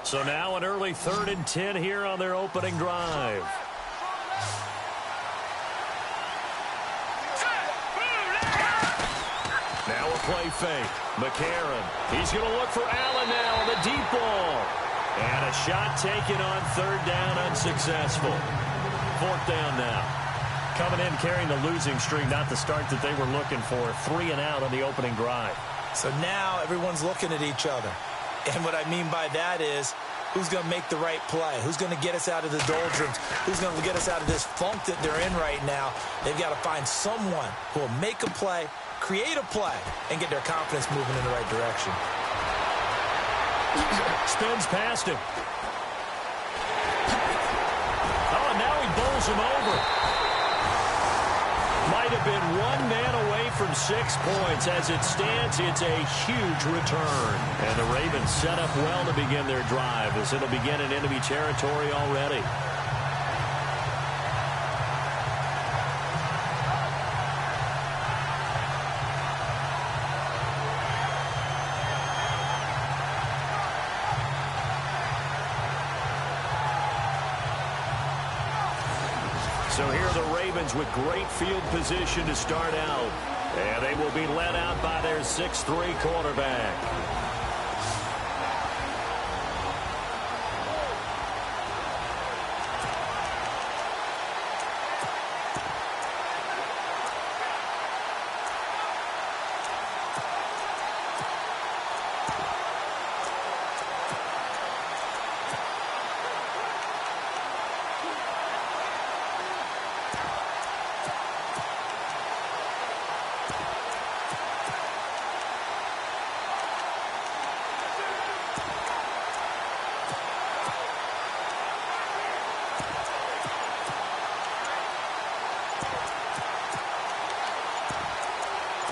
So now an early 3rd and 10 here on their opening drive. Now a play fake. McCarron. He's going to look for Allen now on the deep ball. And a shot taken on 3rd down, unsuccessful. 4th down now. Coming in carrying the losing streak, not the start that they were looking for. 3 and out on the opening drive. So now everyone's looking at each other. And what I mean by that is, who's going to make the right play? Who's going to get us out of the doldrums? Who's going to get us out of this funk that they're in right now? They've got to find someone who will make a play, create a play, and get their confidence moving in the right direction. Spins past him. Oh, now he bowls him over. Might have been one man away from 6 points. As it stands, it's a huge return. And the Ravens set up well to begin their drive as it'll begin in enemy territory already. So here are the Ravens with great field position to start out. And they will be led out by their 6'3" quarterback.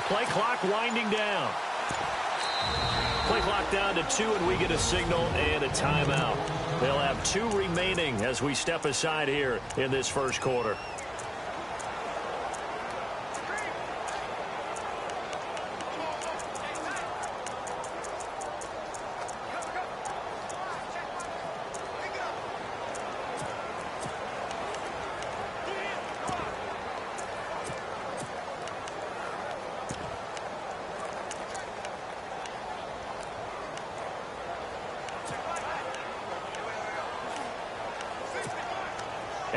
Play clock winding down. Play clock down to 2, and we get a signal and a timeout. They'll have 2 remaining as we step aside here in this first quarter.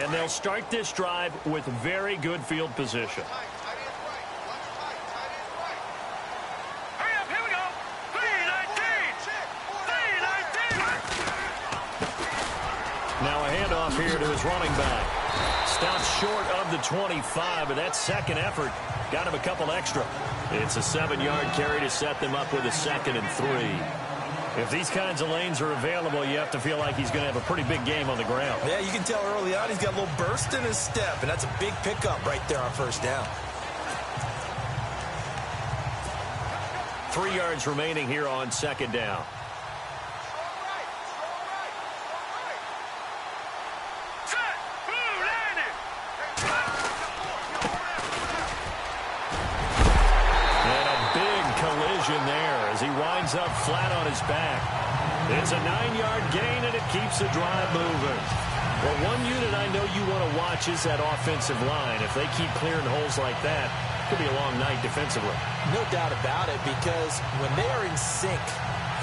And they'll start this drive with very good field position. Hurry up, here we go. 3-19. Now a handoff here to his running back. Stops short of the 25, but that second effort got him a couple extra. It's a 7-yard carry to set them up with a 2nd and 3. If these kinds of lanes are available, you have to feel like he's going to have a pretty big game on the ground. Yeah, you can tell early on he's got a little burst in his step, and that's a big pickup right there on 1st down. 3 yards remaining here on 2nd down. There as he winds up flat on his back. It's a 9-yard gain, and it keeps the drive moving. Well, one unit I know you want to watch is that offensive line. If they keep clearing holes like that, it could be a long night defensively. No doubt about it, because when they are in sync,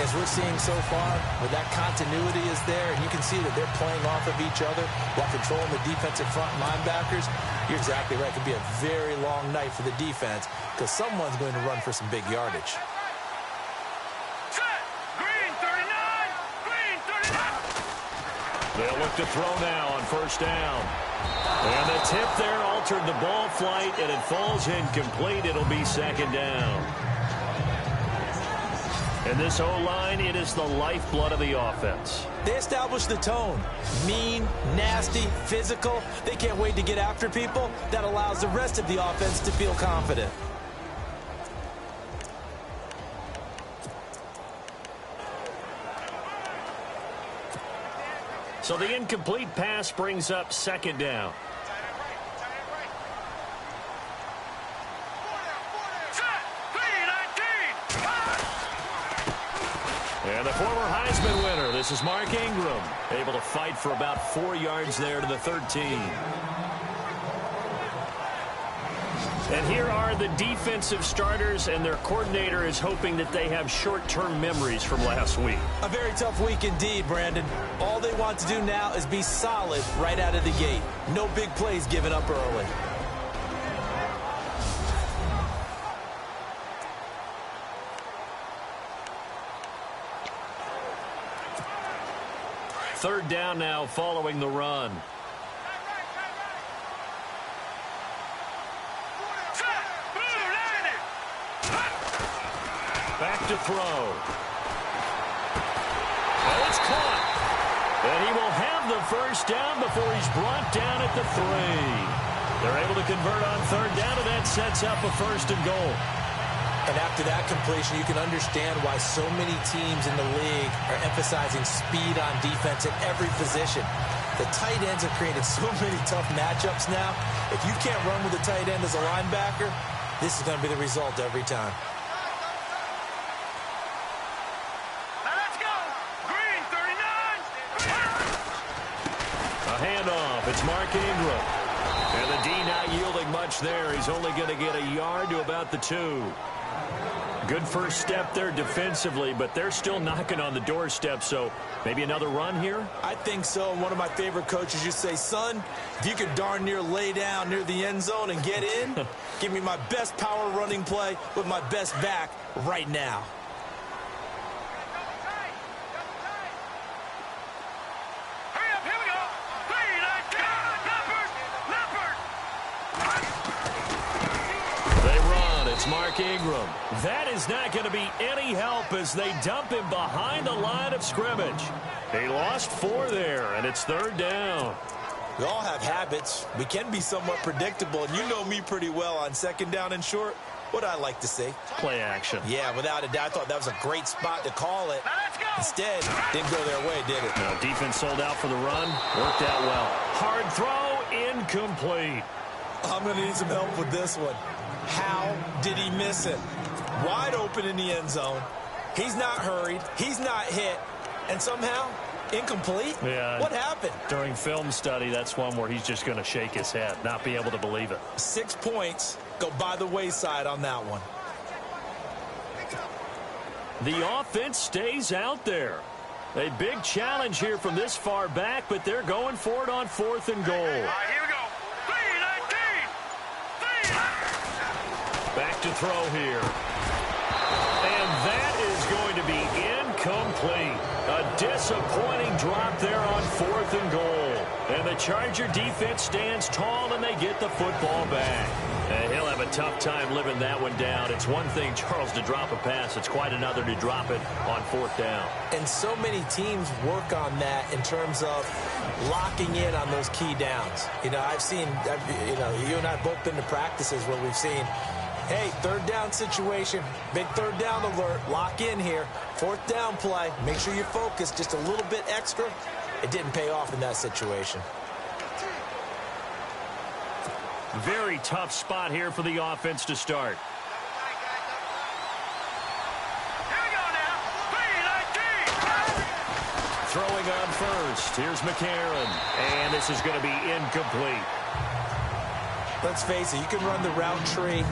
as we're seeing so far, where that continuity is there, and you can see that they're playing off of each other while controlling the defensive front linebackers, you're exactly right. It could be a very long night for the defense because someone's going to run for some big yardage. They'll look to throw now on 1st down. And the tip there altered the ball flight, and it falls incomplete. It'll be 2nd down. And this O-line, it is the lifeblood of the offense. They establish the tone. Mean, nasty, physical. They can't wait to get after people. That allows the rest of the offense to feel confident. So the incomplete pass brings up 2nd down. And the former Heisman winner, this is Mark Ingram, able to fight for about 4 yards there to the 13. And here are the defensive starters, and their coordinator is hoping that they have short-term memories from last week. A very tough week indeed, Brandon. All they want to do now is be solid right out of the gate. No big plays given up early. Third down now following the run. Back to throw. And it's caught. And he will have the first down before he's brought down at the 3. They're able to convert on third down, and that sets up a 1st and goal. And after that completion, you can understand why so many teams in the league are emphasizing speed on defense at every position. The tight ends have created so many tough matchups now. If you can't run with a tight end as a linebacker, this is going to be the result every time. A handoff. It's Mark Ingram. And the D not yielding much there. He's only going to get a yard to about the 2. Good first step there defensively, but they're still knocking on the doorstep, so maybe another run here? I think so. And one of my favorite coaches used to say, son, if you could darn near lay down near the end zone and get in, give me my best power running play with my best back right now. Mark Ingram. That is not going to be any help as they dump him behind the line of scrimmage. They lost 4 there, and it's third down. We all have habits. We can be somewhat predictable, and you know me pretty well on second down and short. What I like to see. Play action. Yeah, without a doubt. I thought that was a great spot to call it. Instead, didn't go their way, did it? No, defense sold out for the run. Worked out well. Hard throw, incomplete. I'm going to need some help with this one. How did he miss it? Wide open in the end zone. He's not hurried. He's not hit. And somehow, incomplete? Yeah. What happened? During film study, that's one where he's just going to shake his head, not be able to believe it. 6 points go by the wayside on that one. The offense stays out there. A big challenge here from this far back, but they're going for it on 4th and goal. Here we go. 3-19. Back to throw here. And that is going to be incomplete. A disappointing drop there on 4th and goal. And the Charger defense stands tall, and they get the football back. And he'll have a tough time living that one down. It's one thing, Charles, to drop a pass. It's quite another to drop it on 4th down. And so many teams work on that in terms of locking in on those key downs. You know, I've seen, you and I have both been to practices where we've seen, hey, third down situation, big third down alert, lock in here, 4th down play, make sure you're focused just a little bit extra. It didn't pay off in that situation. Very tough spot here for the offense to start. Here we go now. 3-19. Throwing on first. Here's McCarron. And this is going to be incomplete. Let's face it, you can run the route tree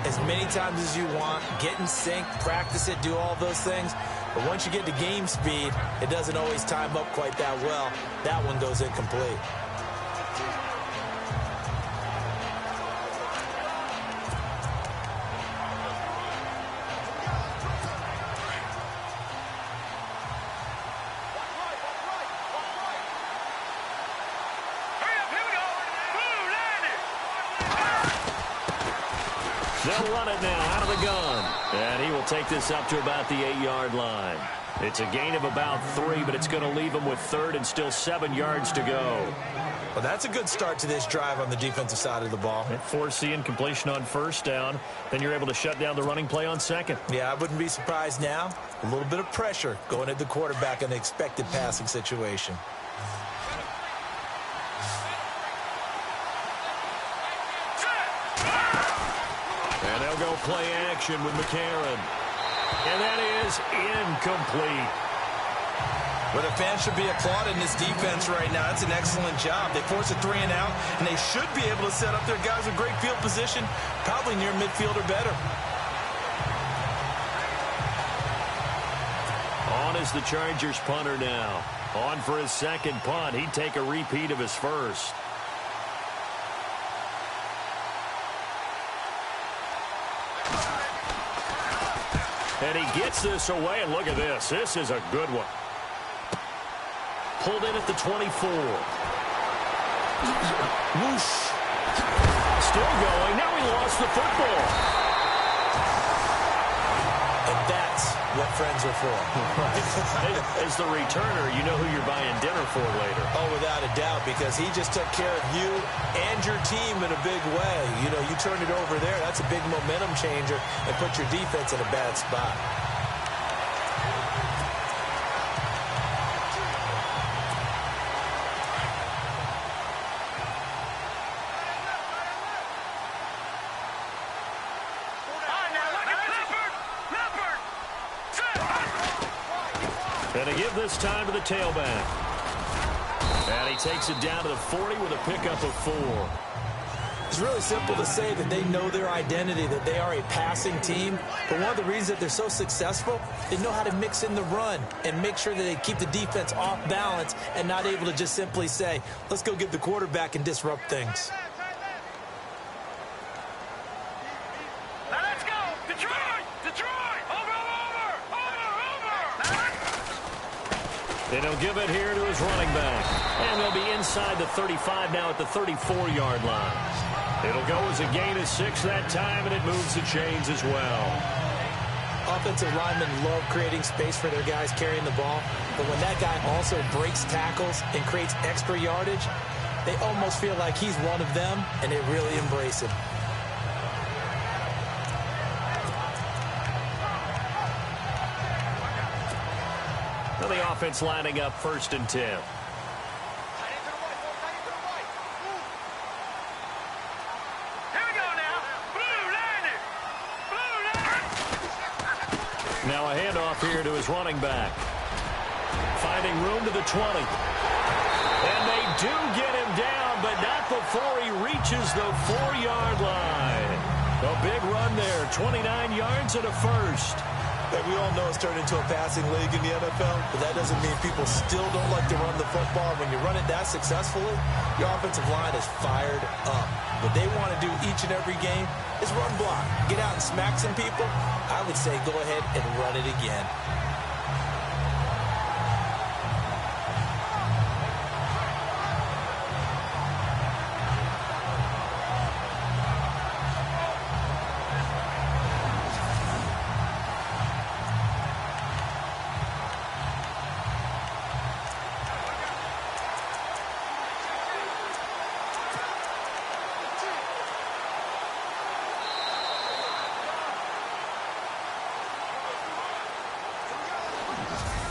as many times as you want, get in sync, practice it, do all those things. But once you get to game speed, it doesn't always time up quite that well. That one goes incomplete. They'll run it now out of the gun. And he will take this up to about the 8-yard line. It's a gain of about 3, but it's going to leave him with 3rd and still 7 yards to go. Well, that's a good start to this drive on the defensive side of the ball. Force the incompletion on 1st down. Then you're able to shut down the running play on 2nd. Yeah, I wouldn't be surprised now. A little bit of pressure going at the quarterback in the expected passing situation. Go play action with McCarron. And that is incomplete. Well, the fans should be applauding this defense right now. That's an excellent job. They force a 3-and-out, and they should be able to set up their guys with great field position, probably near midfield or better. On is the Chargers punter now. On for his second punt. He'd take a repeat of his first. And he gets this away, and look at this. This is a good one. Pulled in at the 24. Whoosh. Still going. Now he lost the football. And that's what friends are for. As the returner, you know who you're buying dinner for later. Oh, without a doubt, because he just took care of you and your team in a big way. You know, you turned it over there. That's a big momentum changer and put your defense in a bad spot. And to give this time to the tailback. And he takes it down to the 40 with a pickup of 4. It's really simple to say that they know their identity, that they are a passing team. But one of the reasons that they're so successful, they know how to mix in the run and make sure that they keep the defense off balance and not able to just simply say, let's go get the quarterback and disrupt things. Now let's go! Detroit! Detroit! Over! And he'll give it here to his running back. And they'll be inside the 35 now at the 34-yard line. It'll go as a gain of 6 that time, and it moves the chains as well. Offensive linemen love creating space for their guys carrying the ball. But when that guy also breaks tackles and creates extra yardage, they almost feel like he's one of them, and they really embrace him. Well, the offense lining up 1st and 10. Now a handoff here to his running back. Finding room to the 20. And they do get him down, but not before he reaches the 4-yard line. A big run there, 29 yards and a first. And we all know it's turned into a passing league in the NFL, but that doesn't mean people still don't like to run the football. When you run it that successfully, your offensive line is fired up. What they want to do each and every game is run block. Get out and smack some people. I would say go ahead and run it again.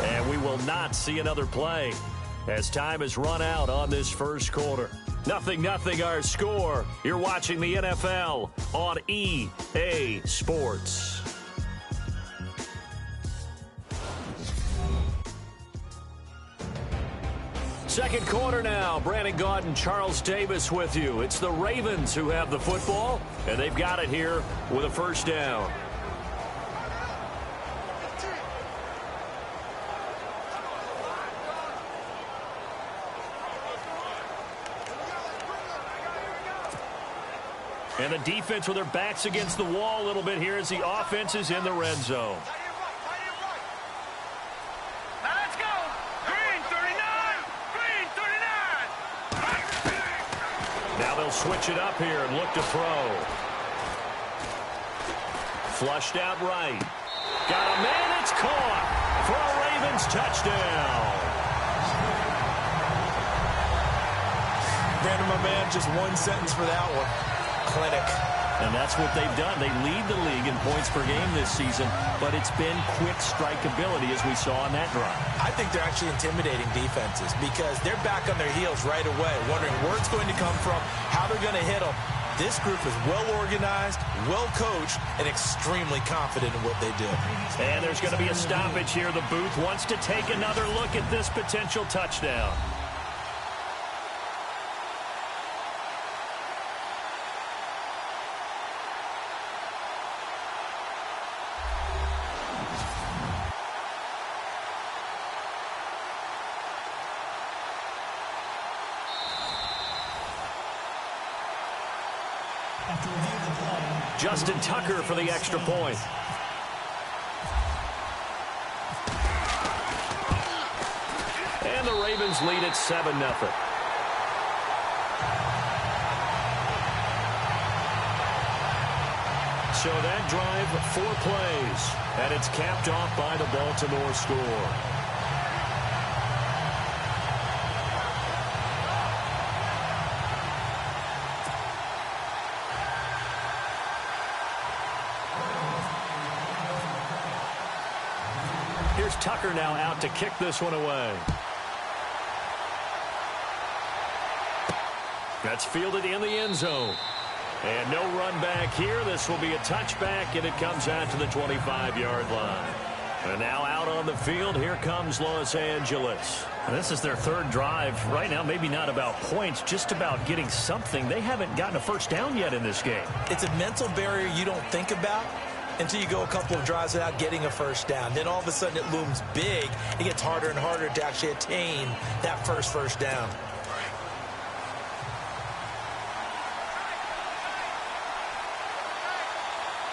And we will not see another play as time has run out on this first quarter. 0-0 our score. You're watching the NFL on EA Sports. Second quarter now. Brandon Gaudin and Charles Davis with you. It's the Ravens who have the football, and they've got it here with a first down. And the defense with their backs against the wall a little bit here as the offense is in the red zone. Now let's go! Green 39! Green 39! Now they'll switch it up here and look to throw. Flushed out right. Got a man, it's caught for a Ravens touchdown. Brandon, my man, just one sentence for that one. Clinic. And that's what they've done. They lead the league in points per game this season, but it's been quick strikeability as we saw on that drive. I think they're actually intimidating defenses because they're back on their heels right away, wondering where it's going to come from, how they're going to hit them. This group is well-organized, well-coached, and extremely confident in what they do. And there's going to be a stoppage here. The booth wants to take another look at this potential touchdown. Justin Tucker for the extra point. And the Ravens lead at 7-0. So that drive, 4 plays, and it's capped off by the Baltimore score. Here's Tucker now out to kick this one away. That's fielded in the end zone. And no run back here. This will be a touchback, and it comes out to the 25-yard line. And now out on the field, here comes Los Angeles. And this is their 3rd drive. Right now, maybe not about points, just about getting something. They haven't gotten a first down yet in this game. It's a mental barrier you don't think about until you go a couple of drives without getting a first down. Then all of a sudden it looms big. It gets harder and harder to actually attain that first down.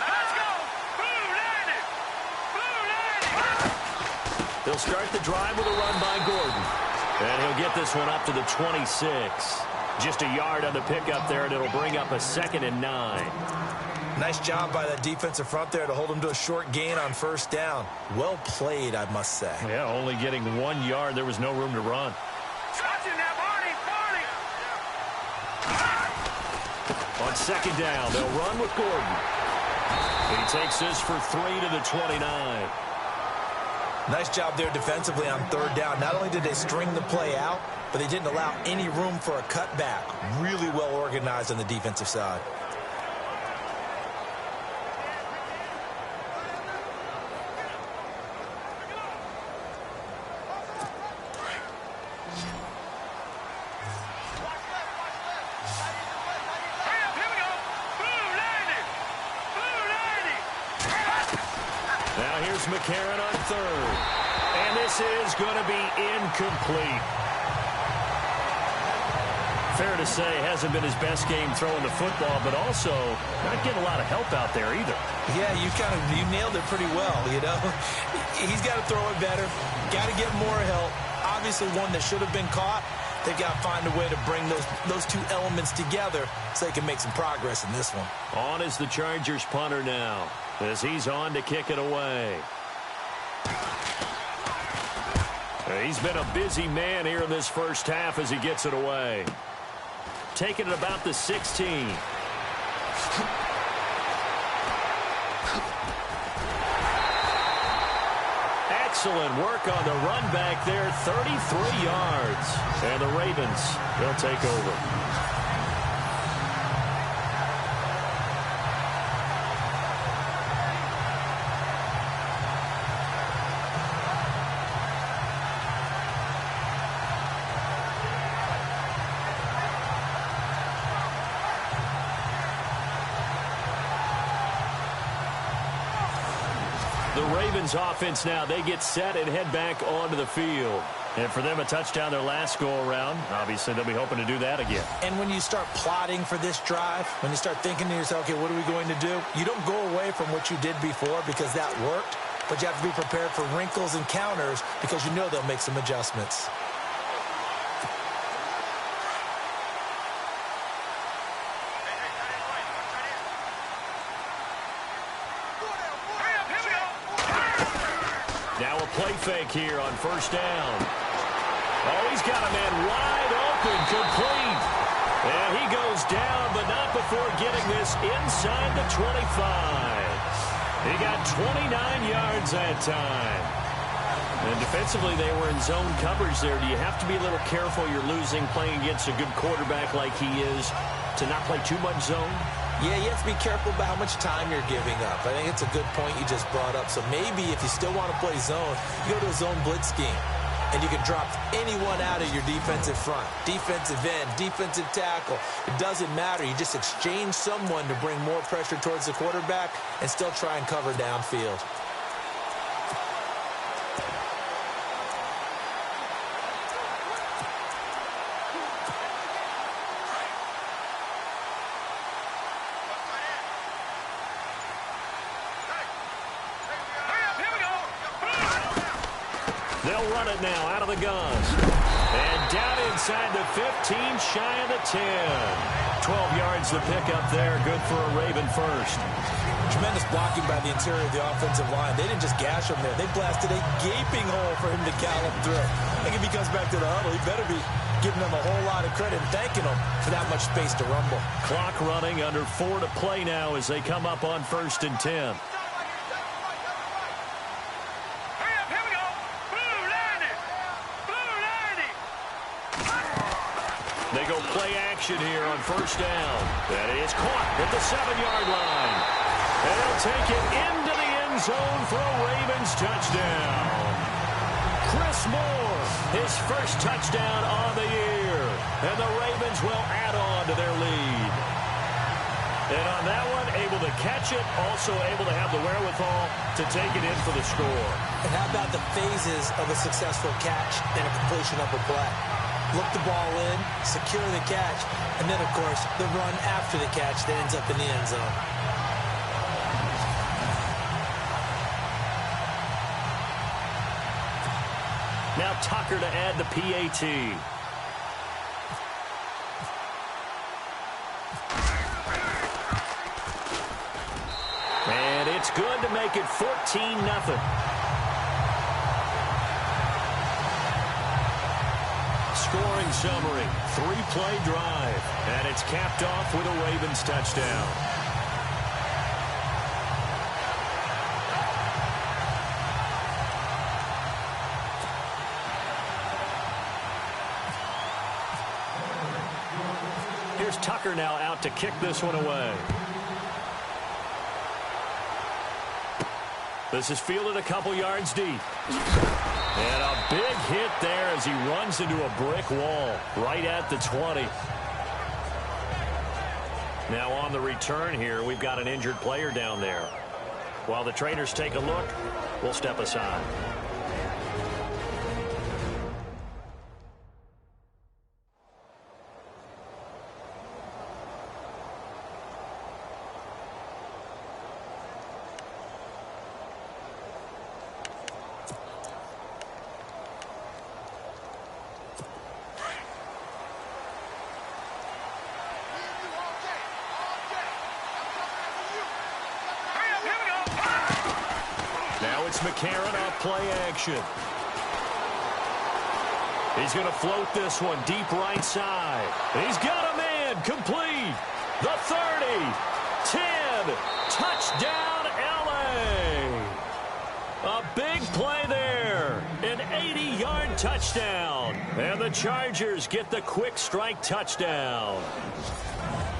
Let's go! Blue 90! Blue 90! They'll start the drive with a run by Gordon. And he'll get this one up to the 26. Just a yard on the pickup there, and it'll bring up a 2nd and 9. Nice job by that defensive front there to hold him to a short gain on first down. Well played, I must say. Yeah, only getting 1 yard. There was no room to run. Touching that, Barney! On 2nd down, they'll run with Gordon. He takes this for 3 to the 29. Nice job there defensively on 3rd down. Not only did they string the play out, but they didn't allow any room for a cutback. Really well organized on the defensive side. McCarron on 3rd. And this is going to be incomplete. Fair to say, hasn't been his best game throwing the football, but also not getting a lot of help out there either. Yeah, you nailed it pretty well, you know. He's got to throw it better. Got to get more help. Obviously one that should have been caught. They've got to find a way to bring those 2 elements together so they can make some progress in this one. On is the Chargers punter now, as he's on to kick it away. He's been a busy man here in this first half as he gets it away. Taking it about the 16. Excellent work on the run back there, 33 yards. And the Ravens, they'll take over. The Ravens offense now, they get set and head back onto the field. And for them, a touchdown their last go-around. Obviously, they'll be hoping to do that again. And when you start plotting for this drive, when you start thinking to yourself, okay, what are we going to do? You don't go away from what you did before because that worked, but you have to be prepared for wrinkles and counters because you know they'll make some adjustments. Now a play fake here on first down. Oh, he's got a man wide open, complete. And he goes down, but not before getting this inside the 25. He got 29 yards that time. And defensively, they were in zone coverage there. Do you have to be a little careful? You're losing playing against a good quarterback like he is. to not play too much zone? Yeah, you have to be careful about how much time you're giving up. I think it's a good point you just brought up. So maybe if you still want to play zone, you go to a zone blitz scheme. And you can drop anyone out of your defensive front. Defensive end, defensive tackle. It doesn't matter. You just exchange someone to bring more pressure towards the quarterback and still try and cover downfield. They'll run it now out of the guns. And down inside the 15, shy of the 10. 12 yards to pick up there. Good for a Raven first. Tremendous blocking by the interior of the offensive line. They didn't just gash him there. They blasted a gaping hole for him to gallop through. I think if he comes back to the huddle, he better be giving them a whole lot of credit and thanking them for that much space to rumble. Clock running, under 4 to play now as they come up on 1st and 10. They go play action here on 1st down. That is caught at the 7-yard line. And they'll take it into the end zone for a Ravens touchdown. Chris Moore, his first touchdown on the year. And the Ravens will add on to their lead. And on that one, able to catch it, also able to have the wherewithal to take it in for the score. And how about the phases of a successful catch and a completion of a play? Look the ball in, secure the catch, and then, of course, the run after the catch that ends up in the end zone. Now Tucker to add the PAT. And it's good to make it 14-0. Scoring summary, 3-play drive, and it's capped off with a Ravens touchdown. Here's Tucker now out to kick this one away. This is fielded a couple yards deep. And a big hit there as he runs into a brick wall right at the 20. Now on the return here, we've got an injured player down there. While the trainers take a look, we'll step aside. McCarron off play action. He's going to float this one deep right side. He's got a man complete. The 30, 10, touchdown LA. A big play there. An 80-yard touchdown. And the Chargers get the quick strike touchdown.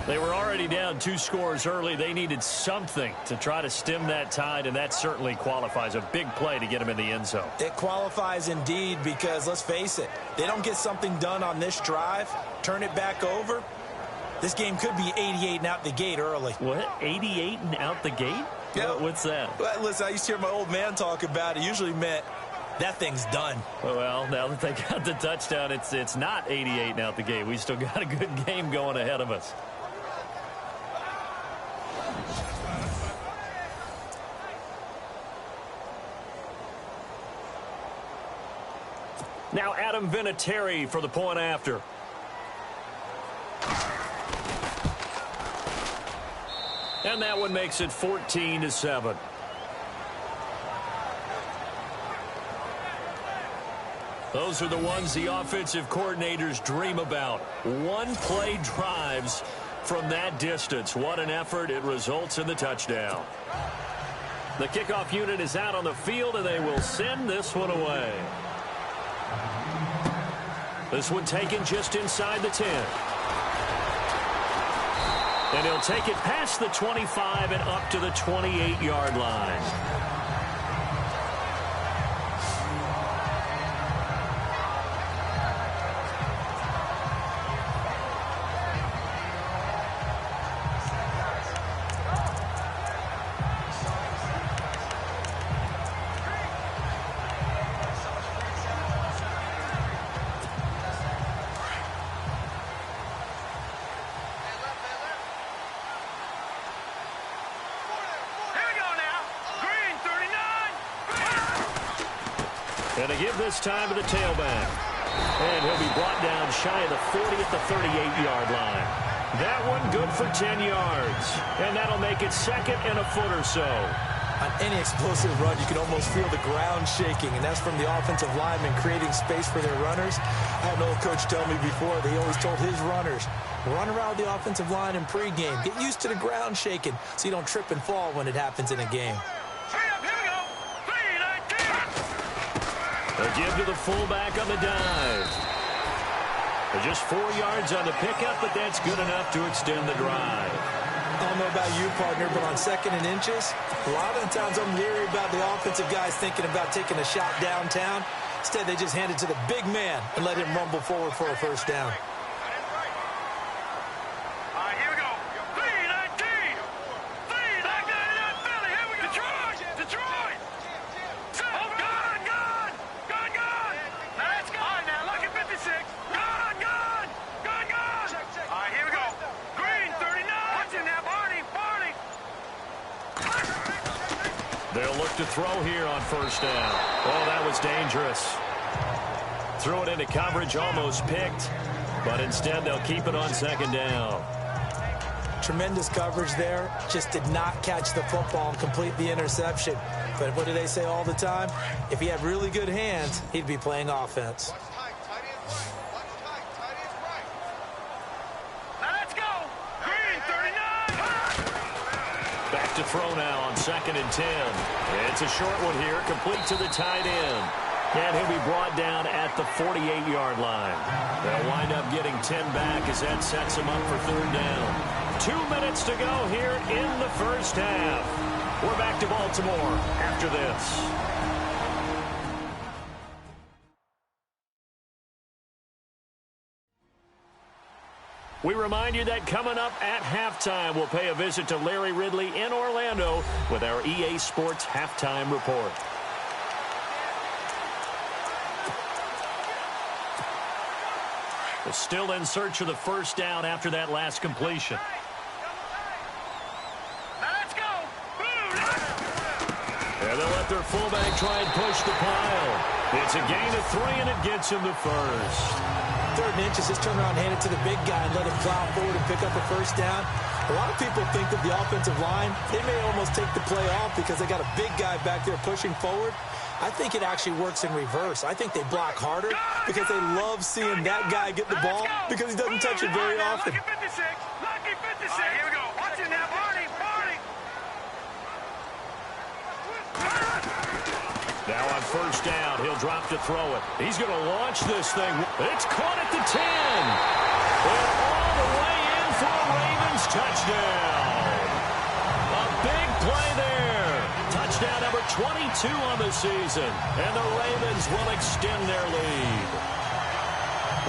They were already down 2 scores early. They needed something to try to stem that tide, and that certainly qualifies. A big play to get them in the end zone. It qualifies indeed because, let's face it, they don't get something done on this drive, turn it back over, this game could be 88 and out the gate early. What? 88 and out the gate? Yeah. What's that? Well, listen, I used to hear my old man talk about it. It usually meant that thing's done. Well, now that they got the touchdown, it's not 88 and out the gate. We still got a good game going ahead of us. Now Adam Vinatieri for the point after. And that one makes it 14-7. Those are the ones the offensive coordinators dream about. One-play drives from that distance. What an effort. It results in the touchdown. The kickoff unit is out on the field, and they will send this one away. This one taken just inside the 10. And he'll take it past the 25 and up to the 28-yard line. And to give this time to the tailback. And he'll be brought down shy of the 40 at the 38-yard line. That one good for 10 yards. And that'll make it second and a foot or so. On any explosive run, you can almost feel the ground shaking, and that's from the offensive linemen creating space for their runners. I had an old coach tell me before, they always told his runners, run around the offensive line in pregame. Get used to the ground shaking so you don't trip and fall when it happens in a game. A give to the fullback on the dive. Just 4 yards on the pickup, but that's good enough to extend the drive. I don't know about you, partner, but on second and inches, a lot of the times I'm leery about the offensive guys thinking about taking a shot downtown. Instead, they just hand it to the big man and let him rumble forward for a first down. They'll look to throw here on first down. Oh, that was dangerous. Threw it into coverage, almost picked, but instead they'll keep it on second down. Tremendous coverage there. Just did not catch the football and complete the interception. But what do they say all the time? If he had really good hands, he'd be playing offense. To throw now on second and 10. It's a short one here, complete to the tight end. And he'll be brought down at the 48-yard line. They'll wind up getting 10 back as that sets them up for third down. 2 minutes to go here in the first half. We're back to Baltimore after this. We remind you that coming up at halftime, we'll pay a visit to Larry Ridley in Orlando with our EA Sports Halftime Report. We're still in search of the first down after that last completion. And they'll let their fullback try and push the pile. It's a gain of 3, and it gets him to first. Third and inches, just turn around, hand it to the big guy, and let him plow forward and pick up a first down. A lot of people think that the offensive line, they may almost take the play off because they got a big guy back there pushing forward. I think it actually works in reverse. I think they block harder because they love seeing that guy get the ball because he doesn't touch it very often. Lucky 56. Lucky 56. Here we go. Watch it now, Barney. Now on first down, he'll drop to throw it. He's going to launch this thing. It's caught at the 10. And all the way in for a Ravens touchdown. A big play there. Touchdown number 22 on the season. And the Ravens will extend their lead.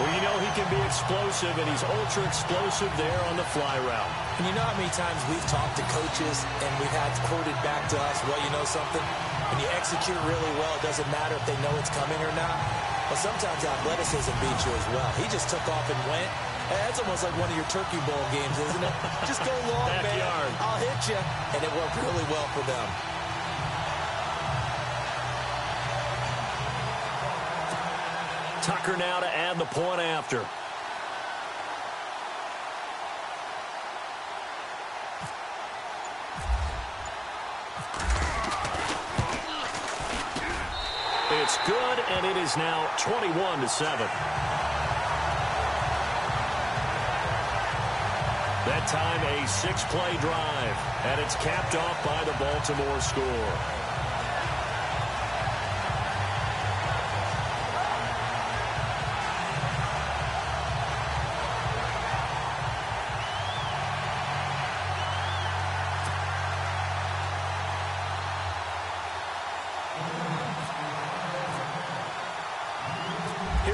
Well, you know he can be explosive, and he's ultra-explosive there on the fly route. And you know how many times we've talked to coaches and we've had quoted back to us, well, you know something? When you execute really well, it doesn't matter if they know it's coming or not. But sometimes athleticism beats you as well. He just took off and went. That's almost like one of your Turkey Bowl games, isn't it? Just go long, man. I'll hit you. And it worked really well for them. Tucker now to add the point after. It's good, and it is now 21-7. That time a 6-play drive, and it's capped off by the Baltimore score.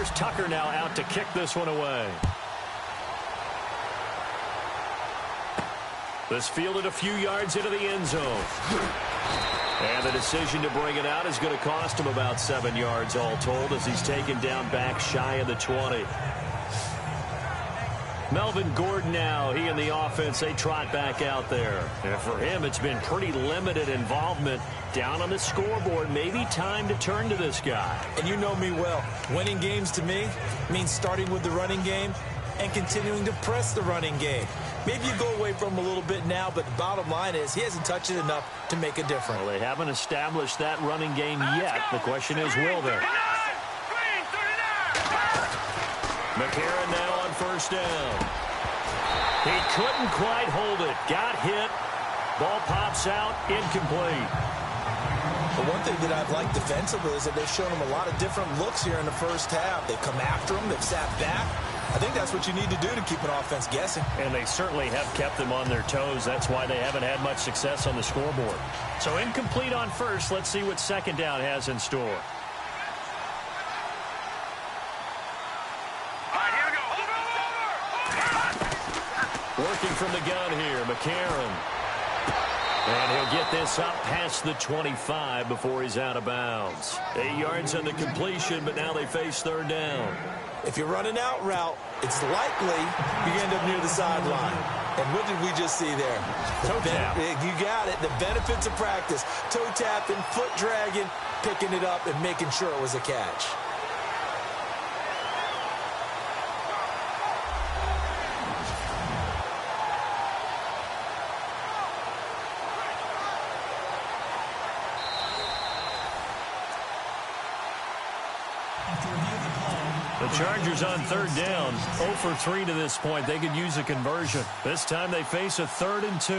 here's Tucker now out to kick this one away. This fielded a few yards into the end zone. And the decision to bring it out is going to cost him about 7 yards all told as he's taken down back shy of the 20. Melvin Gordon now, he and the offense, they trot back out there. And for him, it's been pretty limited involvement down on the scoreboard. Maybe time to turn to this guy. And you know me well. Winning games to me means starting with the running game and continuing to press the running game. Maybe you go away from him a little bit now, but the bottom line is he hasn't touched it enough to make a difference. Well, they haven't established that running game yet. The question is, will they? McCarron now on first down. He couldn't quite hold it. Got hit. Ball pops out. Incomplete. The one thing that I've liked defensively is that they've shown him a lot of different looks here in the first half. They've come after him. They've sat back. I think that's what you need to do to keep an offense guessing. And they certainly have kept them on their toes. That's why they haven't had much success on the scoreboard. So incomplete on first. Let's see what second down has in store. Working from the gun here, McCarron. And he'll get this up past the 25 before he's out of bounds. 8 yards on the completion, but now they face third down. If you're running out route, it's likely you end up near the sideline. And what did we just see there? Toe tap. You got it. The benefits of practice. Toe tapping, foot dragging, picking it up, and making sure it was a catch. The Chargers on third down, 0 for 3 to this point. They could use a conversion. This time they face a 3rd and 2.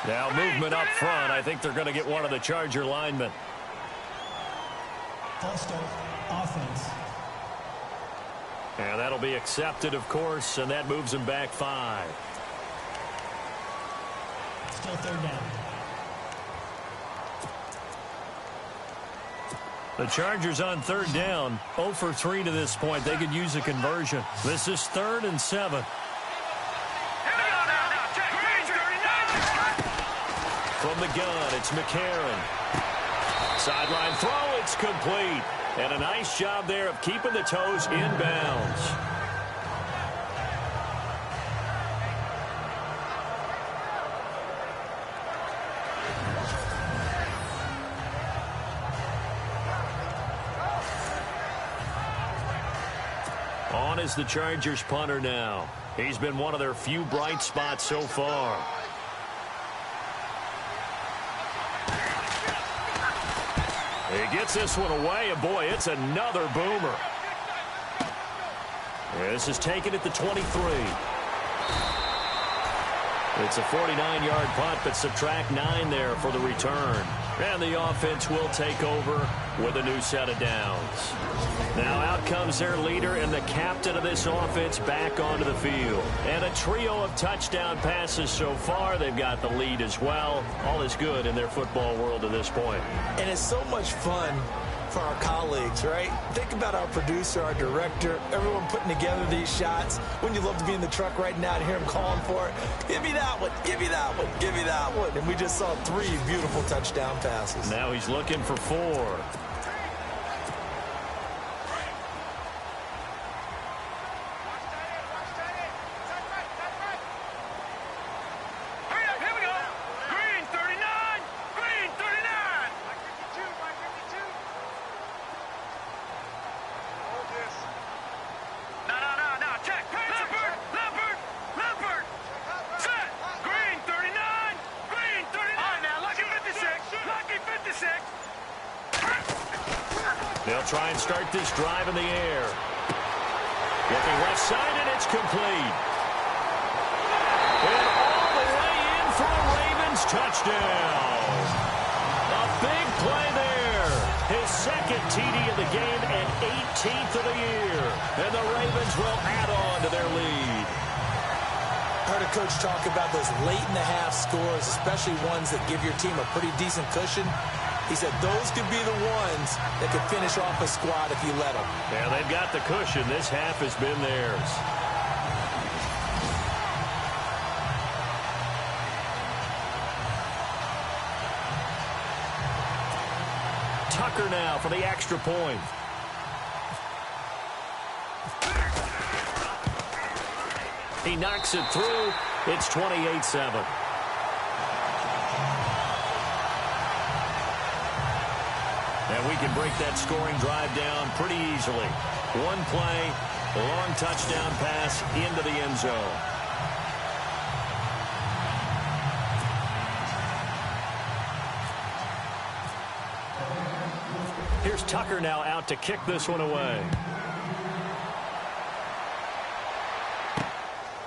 Now movement up front. I think they're going to get one of the Charger linemen. False start, offense. And that'll be accepted, of course, and that moves them back 5. Still third down. The Chargers on third down, 0 for 3 to this point. They could use a conversion. This is 3rd and 7. From the gun, it's McCarron. Sideline throw, it's complete. And a nice job there of keeping the toes in bounds. On is the Chargers punter now. He's been one of their few bright spots so far. He gets this one away, and boy, it's another boomer. This is taken at the 23. It's a 49-yard punt, but subtract 9 there for the return. And the offense will take over with a new set of downs. Now out comes their leader and the captain of this offense back onto the field. And a trio of touchdown passes so far. They've got the lead as well. All is good in their football world at this point. And it's so much fun for our colleagues, right? Think about our producer, our director, everyone putting together these shots. Wouldn't you love to be in the truck right now and hear him calling for it? Give me that one, give me that one, give me that one. And we just saw 3 beautiful touchdown passes. Now he's looking for 4. They'll try and start this drive in the air. Looking left side, and it's complete. And all the way in for a Ravens touchdown. A big play there. His second TD of the game and 18th of the year. And the Ravens will add on to their lead. Heard a coach talk about those late-in-the-half scores, especially ones that give your team a pretty decent cushion. He said those could be the ones that could finish off a squad if you let them. Yeah, they've got the cushion. This half has been theirs. Tucker now for the extra point. He knocks it through. It's 28-7. And we can break that scoring drive down pretty easily. One play, a long touchdown pass into the end zone. Here's Tucker now out to kick this one away.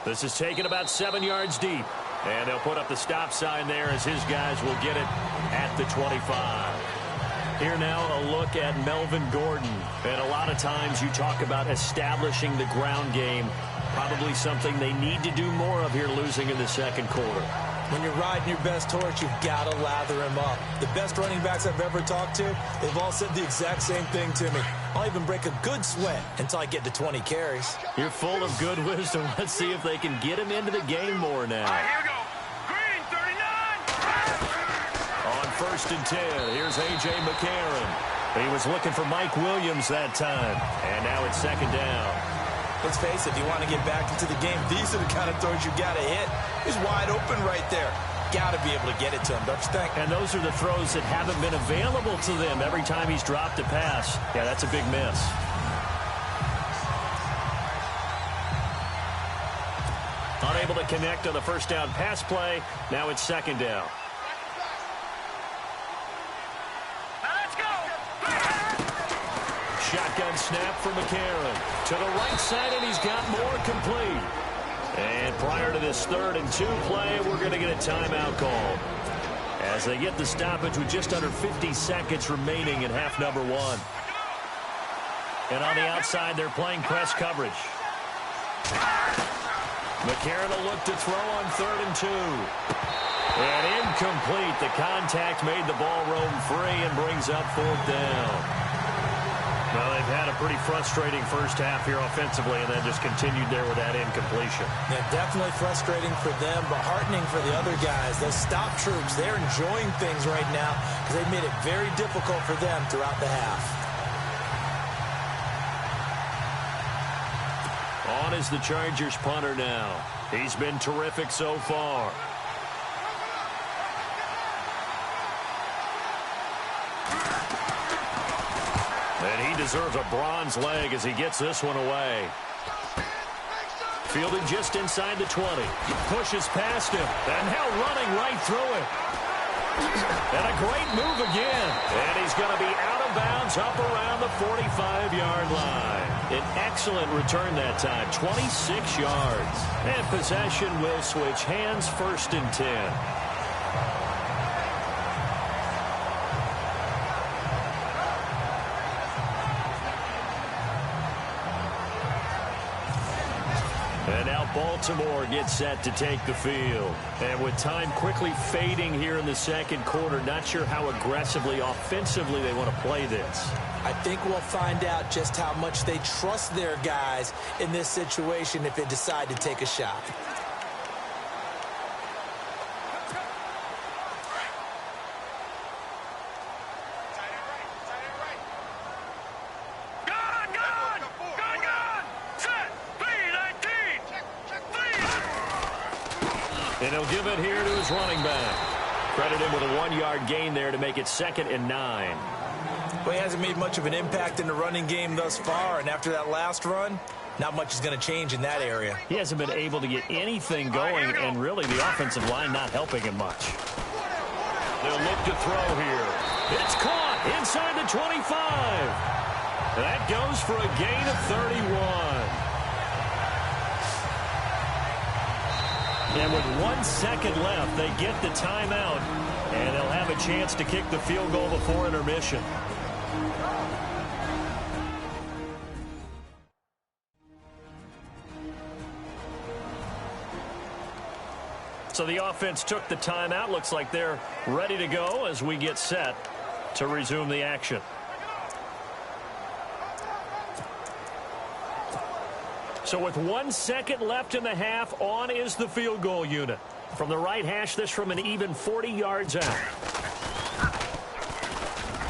This is taken about 7 yards deep. And they'll put up the stop sign there as his guys will get it at the 25. Here now a look at Melvin Gordon. And a lot of times you talk about establishing the ground game. Probably something they need to do more of here losing in the second quarter. When you're riding your best horse, you've got to lather him up. The best running backs I've ever talked to, they've all said the exact same thing to me. I'll even break a good sweat until I get to 20 carries. You're full of good wisdom. Let's see if they can get him into the game more now. All right, here we go. Green, 39. On 1st and 10, here's A.J. McCarron. He was looking for Mike Williams that time. And now it's 2nd down. Let's face it, if you want to get back into the game, these are the kind of throws you got to hit. He's wide open right there. Got to be able to get it to him, don't you think? And those are the throws that haven't been available to them every time he's dropped a pass. Yeah, that's a big miss. Unable to connect on the first down pass play. Now it's 2nd down. Shotgun snap for McCarron. To the right side, and he's got more complete. And prior to this 3rd and 2 play, we're going to get a timeout call. As they get the stoppage with just under 50 seconds remaining in half number 1. And on the outside, they're playing press coverage. McCarron will look to throw on 3rd and 2. And incomplete. The contact made the ball roam free and brings up 4th down. Well, they've had a pretty frustrating first half here offensively and then just continued there with that incompletion. Yeah, definitely frustrating for them, but heartening for the other guys. Those stop troops, they're enjoying things right now because they've made it very difficult for them throughout the half. On is the Chargers punter now. He's been terrific so far. And he deserves a bronze leg as he gets this one away. Fielding just inside the 20. Pushes past him. And now running right through it. And a great move again. And he's going to be out of bounds up around the 45-yard line. An excellent return that time. 26 yards. And possession will switch hands. 1st and 10. And now Baltimore gets set to take the field. And with time quickly fading here in the second quarter, not sure how aggressively, offensively they want to play this. I think we'll find out just how much they trust their guys in this situation if they decide to take a shot. And he'll give it here to his running back. Credit him with a 1-yard gain there to make it 2nd and 9. Well, he hasn't made much of an impact in the running game thus far, and after that last run, not much is going to change in that area. He hasn't been able to get anything going, and really the offensive line not helping him much. They'll look to throw here. It's caught inside the 25. That goes for a gain of 31. And with 1 second left, they get the timeout, and they'll have a chance to kick the field goal before intermission. So the offense took the timeout. Looks like they're ready to go as we get set to resume the action. So with 1 second left in the half, on is the field goal unit. From the right hash, this from an even 40 yards out.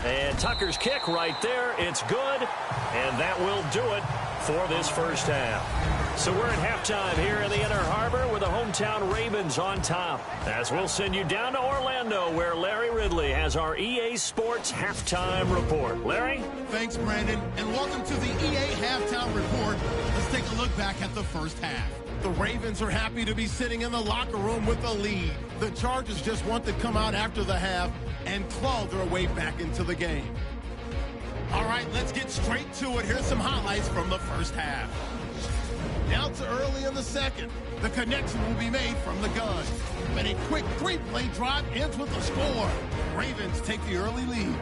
And Tucker's kick right there. It's good. And that will do it for this first half. So we're at halftime here in the Inner Harbor with the hometown Ravens on top. As we'll send you down to Orlando where Larry Ridley has our EA Sports Halftime Report. Larry? Thanks, Brandon, and welcome to the EA Halftime Report. Let's take a look back at the first half. The Ravens are happy to be sitting in the locker room with a lead. The Chargers just want to come out after the half and claw their way back into the game. All right, let's get straight to it. Here's some highlights from the first half. Now to early in the second. The connection will be made from the gun. And a quick three-play drive ends with a score. Ravens take the early lead.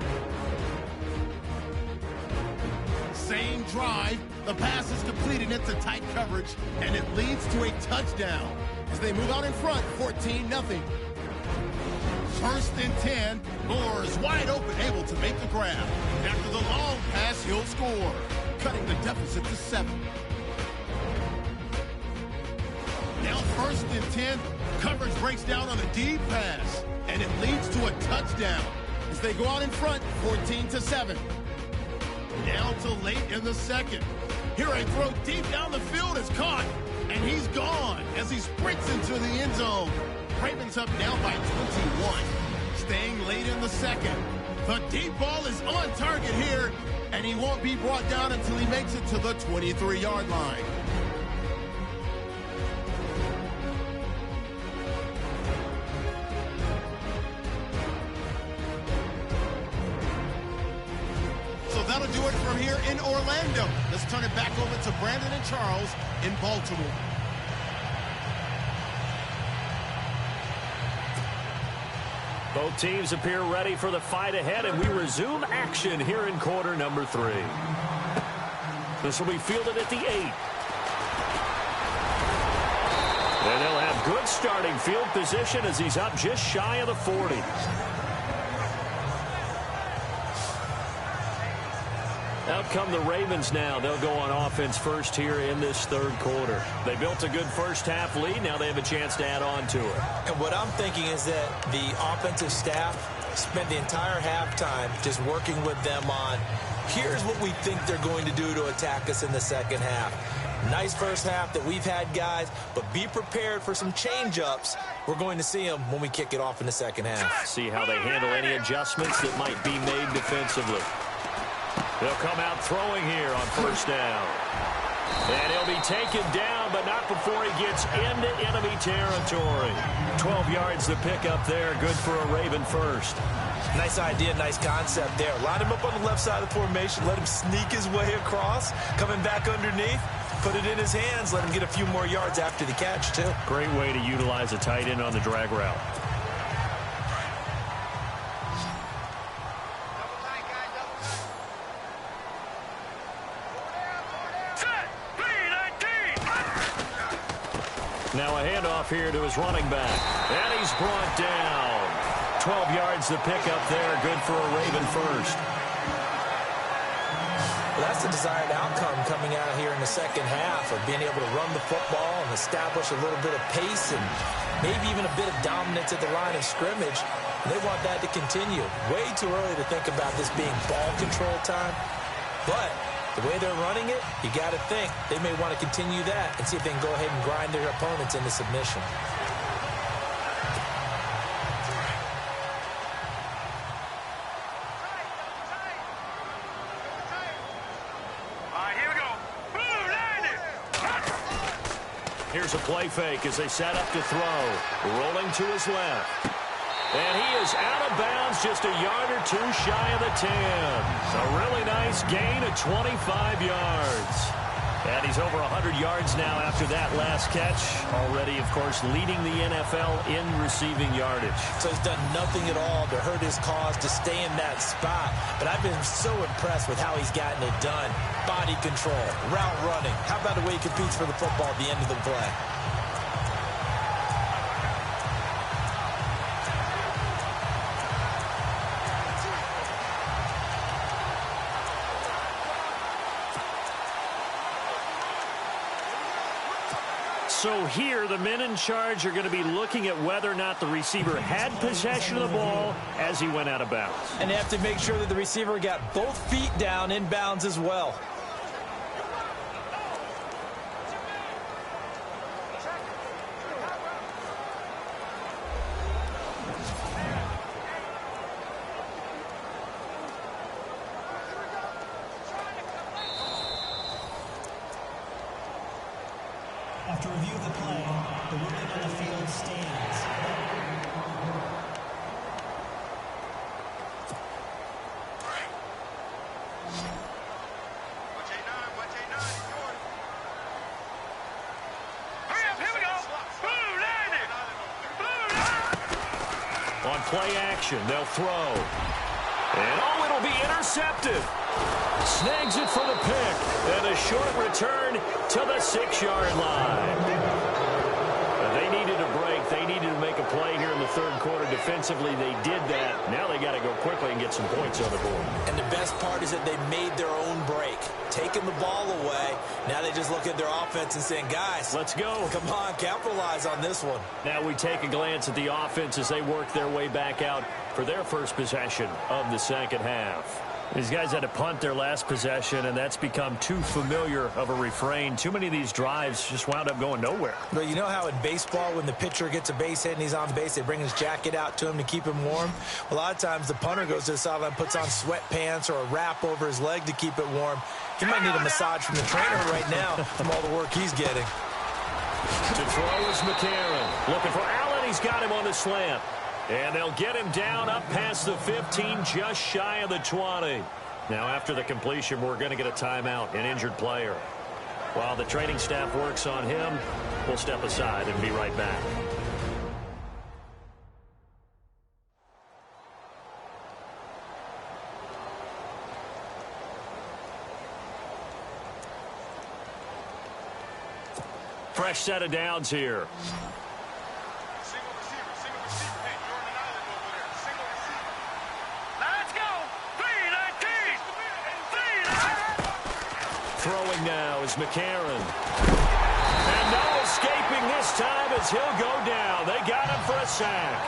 Same drive. The pass is completed into tight coverage, and it leads to a touchdown. As they move out in front, 14-0. First and 10. Moore is wide open, able to make the grab. After the long pass, he'll score, cutting the deficit to 7. Now first and 10. Coverage breaks down on a deep pass, and it leads to a touchdown as they go out in front, 14-7. Now to late in the second. Here a throw deep down the field is caught, and he's gone as he sprints into the end zone. Ravens up now by 21. Staying late in the second. The deep ball is on target here, and he won't be brought down until he makes it to the 23-yard line. So that'll do it from here in Orlando. Let's turn it back over to Brandon and Charles in Baltimore. Both teams appear ready for the fight ahead, and we resume action here in quarter number 3. This will be fielded at the 8. And they'll have good starting field position as he's up just shy of the 40. Out come the Ravens now. They'll go on offense first here in this third quarter. They built a good first half lead. Now they have a chance to add on to it. And what I'm thinking is that the offensive staff spent the entire halftime just working with them on, here's what we think they're going to do to attack us in the second half. Nice first half that we've had, guys, but be prepared for some change-ups. We're going to see them when we kick it off in the second half. See how they handle any adjustments that might be made defensively. They'll come out throwing here on first down. And he'll be taken down, but not before he gets into enemy territory. 12 yards to pick up there. Good for a Raven first. Nice idea, nice concept there. Line him up on the left side of the formation. Let him sneak his way across. Coming back underneath. Put it in his hands. Let him get a few more yards after the catch, too. Great way to utilize a tight end on the drag route. Now a handoff here to his running back. And he's brought down. 12 yards to pick up there. Good for a Raven first. Well, that's the desired outcome coming out here in the second half of being able to run the football and establish a little bit of pace and maybe even a bit of dominance at the line of scrimmage. And they want that to continue. Way too early to think about this being ball control time. But the way they're running it, you got to think they may want to continue that and see if they can go ahead and grind their opponents into submission. Here's a play fake as they set up to throw. Rolling to his left. And he is out of bounds just a yard or two shy of the 10. A really nice gain of 25 yards. And he's over 100 yards now after that last catch. Already, of course, leading the NFL in receiving yardage. So he's done nothing at all to hurt his cause to stay in that spot. But I've been so impressed with how he's gotten it done. Body control, route running. How about the way he competes for the football at the end of the play? So here, the men in charge are going to be looking at whether or not the receiver had possession of the ball as he went out of bounds. And they have to make sure that the receiver got both feet down in bounds as well. After review of the play, the ruling on the field stands. Here we go. Blue landed. Blue landed. On play action, they'll throw. And, oh, it'll be intercepted. Snags it for the pick. And a short return to the 6-yard line. They needed a break. They needed to make a play here in the third quarter. Defensively, they did that. Now they got to go quickly and get some points on the board. And the best part is that they made their own break. Taking the ball away. Now they just look at their offense and saying, guys, let's go. Come on, capitalize on this one. Now we take a glance at the offense as they work their way back out for their first possession of the second half. These guys had to punt their last possession, and that's become too familiar of a refrain. Too many of these drives just wound up going nowhere. But you know how in baseball, when the pitcher gets a base hit and he's on base, they bring his jacket out to him to keep him warm? A lot of times the punter goes to the sideline, puts on sweatpants or a wrap over his leg to keep it warm. He might need a massage from the trainer right now from all the work he's getting. To throw is McCarron. Looking for Allen. He's got him on the slant. And they'll get him down up past the 15, just shy of the 20. Now, after the completion, we're going to get a timeout, an injured player. While the training staff works on him, we'll step aside and be right back. Fresh set of downs here. Throwing now is McCarron. And no escaping this time as he'll go down. They got him for a sack.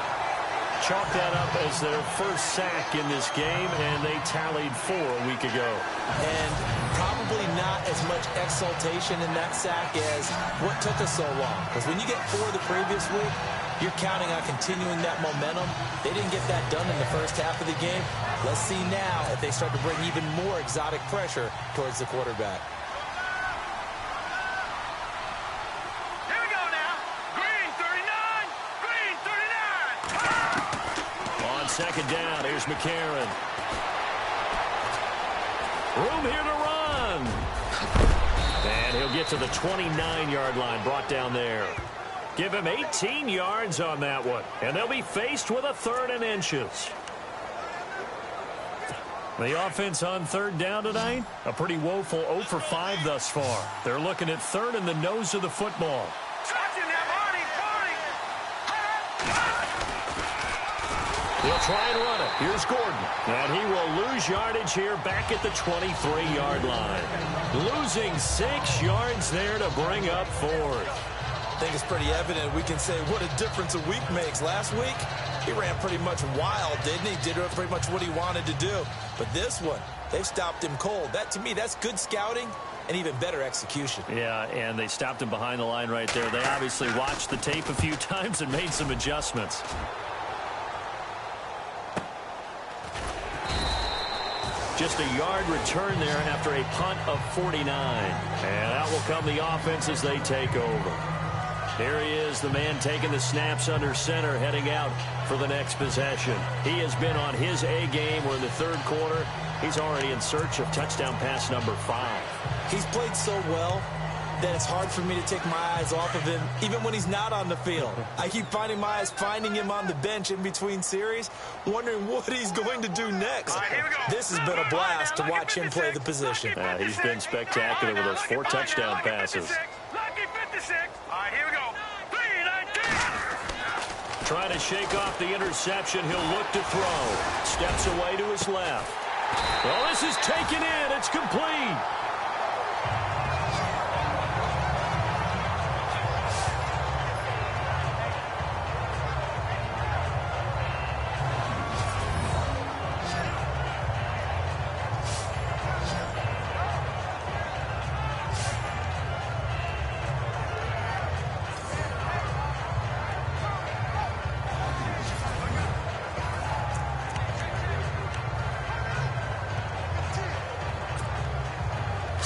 Chalk that up as their first sack in this game, and they tallied 4 a week ago. And probably not as much exultation in that sack as what took us so long. Because when you get 4 the previous week, you're counting on continuing that momentum. They didn't get that done in the first half of the game. Let's see now if they start to bring even more exotic pressure towards the quarterback. Here we go now. Green 39. Green 39. On second down, here's McCarron. Room here to run. And he'll get to the 29-yard line, brought down there. Give him 18 yards on that one. And they'll be faced with a 3rd and inches. The offense on third down tonight, a pretty woeful 0 for 5 thus far. They're looking at 3rd and the nose of the football. He'll try and run it. Here's Gordon. And he will lose yardage here back at the 23-yard line. Losing 6 yards there to bring up 4th. I think it's pretty evident. We can say what a difference a week makes. Last week, he ran pretty much wild, didn't he? Did pretty much what he wanted to do. But this one, they've stopped him cold. That, to me, that's good scouting and even better execution. Yeah, and they stopped him behind the line right there. They obviously watched the tape a few times and made some adjustments. Just a yard return there after a punt of 49. And out will come the offense as they take over. Here he is, the man taking the snaps under center, heading out for the next possession. He has been on his A game. We're in the third quarter. He's already in search of touchdown pass number 5. He's played so well that it's hard for me to take my eyes off of him, even when he's not on the field. I keep finding my eyes finding him on the bench in between series, wondering what he's going to do next. This has been a blast to watch him play the position. He's been spectacular with those 4 touchdown passes. Lucky 56. All right, here we go. 3-19. Trying to shake off the interception. He'll look to throw. Steps away to his left. Well, this is taken in. It's complete.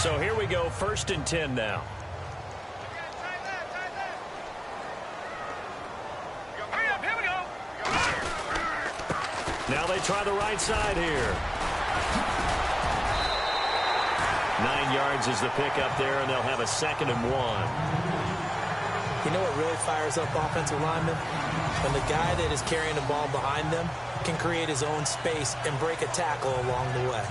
So here we go, 1st and 10 now. Now they try the right side here. 9 yards is the pickup there, and they'll have a 2nd and 1. You know what really fires up offensive linemen? When the guy that is carrying the ball behind them can create his own space and break a tackle along the way.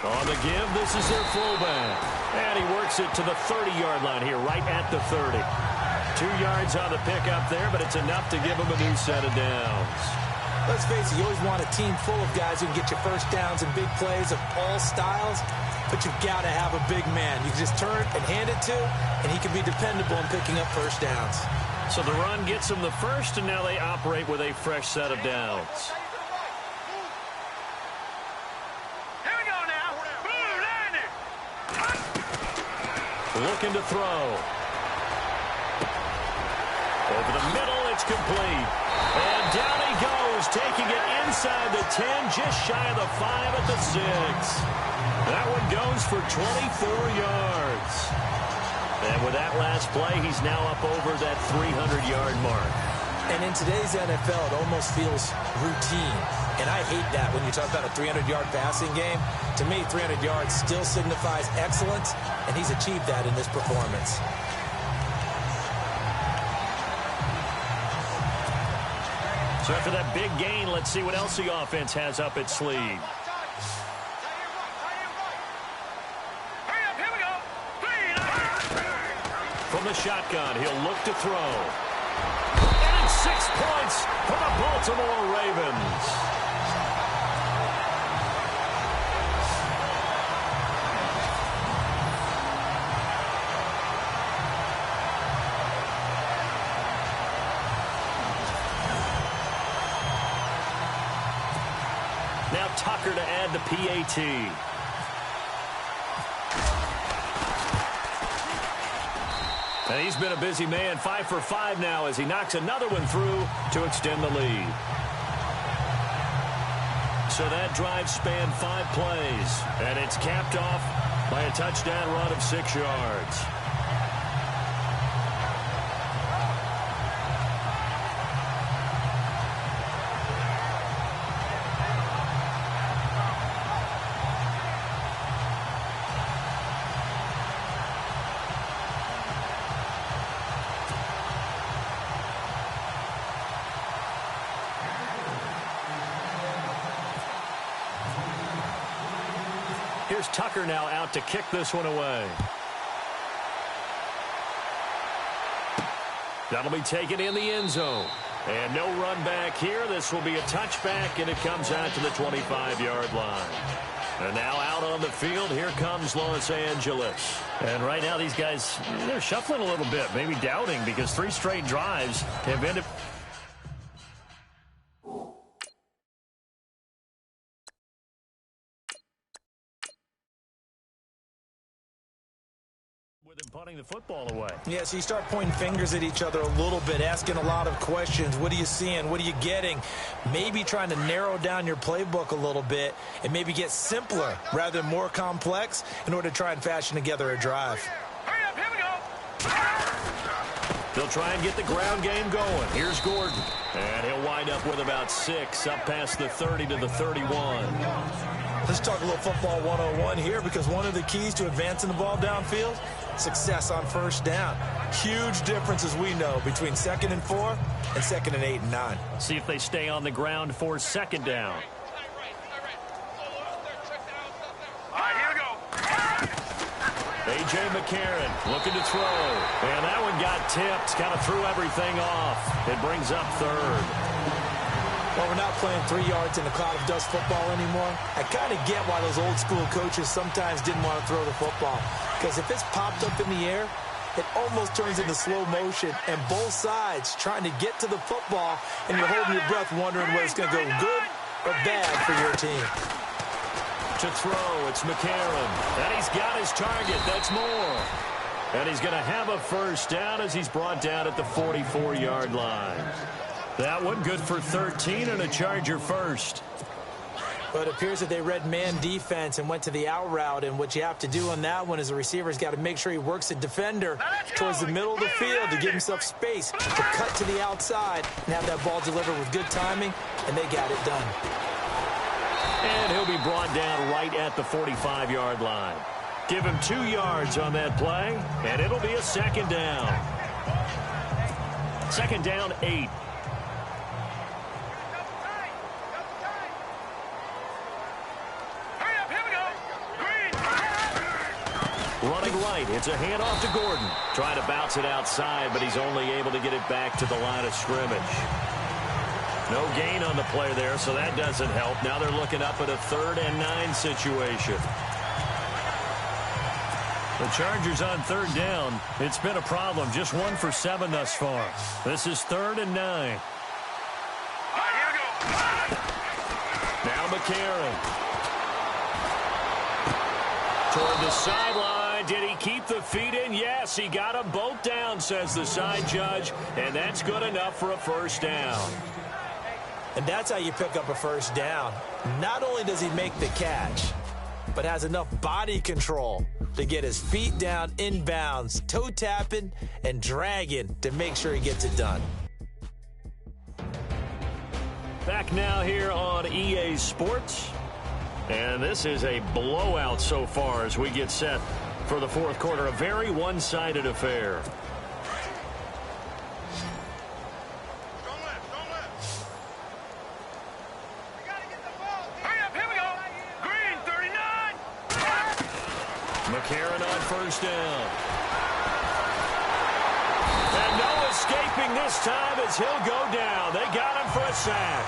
On the give, this is their fullback. And he works it to the 30-yard line here, right at the 30. 2 yards on the pickup there, but it's enough to give him a new set of downs. Let's face it, you always want a team full of guys who can get you first downs and big plays of all styles, but you've got to have a big man. You can just turn and hand it to, and he can be dependable in picking up first downs. So the run gets them the first, and now they operate with a fresh set of downs. Looking to throw. Over the middle, it's complete. And down he goes, taking it inside the 10, just shy of the 5 at the 6. That one goes for 24 yards. And with that last play, he's now up over that 300-yard mark. And in today's NFL, it almost feels routine. And I hate that when you talk about a 300-yard passing game. To me, 300 yards still signifies excellence, and he's achieved that in this performance. So after that big gain, let's see what else the offense has up its sleeve. From the shotgun, he'll look to throw. And it's 6 points for the Baltimore Ravens. Now Tucker to add the PAT. And he's been a busy man, 5 for 5 now as he knocks another one through to extend the lead. So that drive spanned 5 plays, and it's capped off by a touchdown run of 6 yards. Here's Tucker now out to kick this one away. That'll be taken in the end zone. And no run back here. This will be a touchback, and it comes out to the 25-yard line. And now out on the field, here comes Los Angeles. And right now these guys, they're shuffling a little bit, maybe doubting, because 3 straight drives have ended with him punting the football away. Yeah, so you start pointing fingers at each other a little bit, asking a lot of questions. What are you seeing? What are you getting? Maybe trying to narrow down your playbook a little bit and maybe get simpler rather than more complex in order to try and fashion together a drive. Hurry up, here we go. They'll try and get the ground game going. Here's Gordon. And he'll wind up with about 6 up past the 30 to the 31. Let's talk a little football 101 here, because one of the keys to advancing the ball downfield, success on first down. Huge difference, as we know, between 2nd and 4 and 2nd and 8 and 9. See if they stay on the ground for 2nd down. All right, here we go. A.J. McCarron looking to throw. And that one got tipped, kind of threw everything off. It brings up 3rd. Well, we're not playing 3 yards in a cloud of dust football anymore. I kind of get why those old school coaches sometimes didn't want to throw the football. Because if it's popped up in the air, it almost turns into slow motion. And both sides trying to get to the football, and you're holding your breath wondering whether it's going to go good or bad for your team. To throw, it's McCarron. And he's got his target. That's more. And he's going to have a first down as he's brought down at the 44-yard line. That one good for 13 and a Charger first. But it appears that they read man defense and went to the out route. And what you have to do on that one is the receiver's got to make sure he works the defender towards the middle of the field to give himself space to cut to the outside and have that ball delivered with good timing, and they got it done. And he'll be brought down right at the 45-yard line. Give him 2 yards on that play, and it'll be a second down. Second down, 8. Running right, it's a handoff to Gordon. Trying to bounce it outside, but he's only able to get it back to the line of scrimmage. No gain on the play there, so that doesn't help. Now they're looking up at a 3rd and 9 situation. The Chargers on 3rd down. It's been a problem. Just 1 for 7 thus far. This is 3rd and 9. Now McCarron. Toward the sideline. Did he keep the feet in? Yes, he got them both down, says the side judge. And that's good enough for a first down. And that's how you pick up a first down. Not only does he make the catch, but has enough body control to get his feet down inbounds, toe tapping and dragging to make sure he gets it done. Back now here on EA Sports. And this is a blowout so far as we get set for the 4th quarter. A very one-sided affair. McCarron on first down. And no escaping this time as he'll go down. They got him for a sack.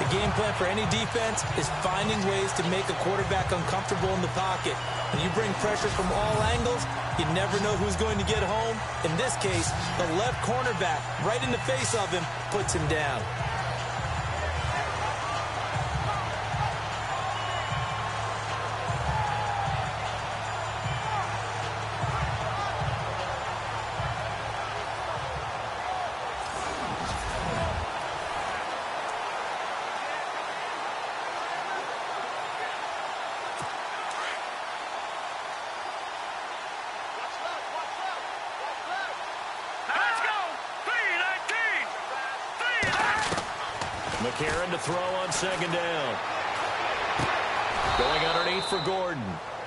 The game plan for any defense is finding ways to make a quarterback uncomfortable in the pocket. When you bring pressure from all angles, you never know who's going to get home. In this case, the left cornerback, right in the face of him, puts him down. McCarron to throw on second down. Going underneath for Gordon.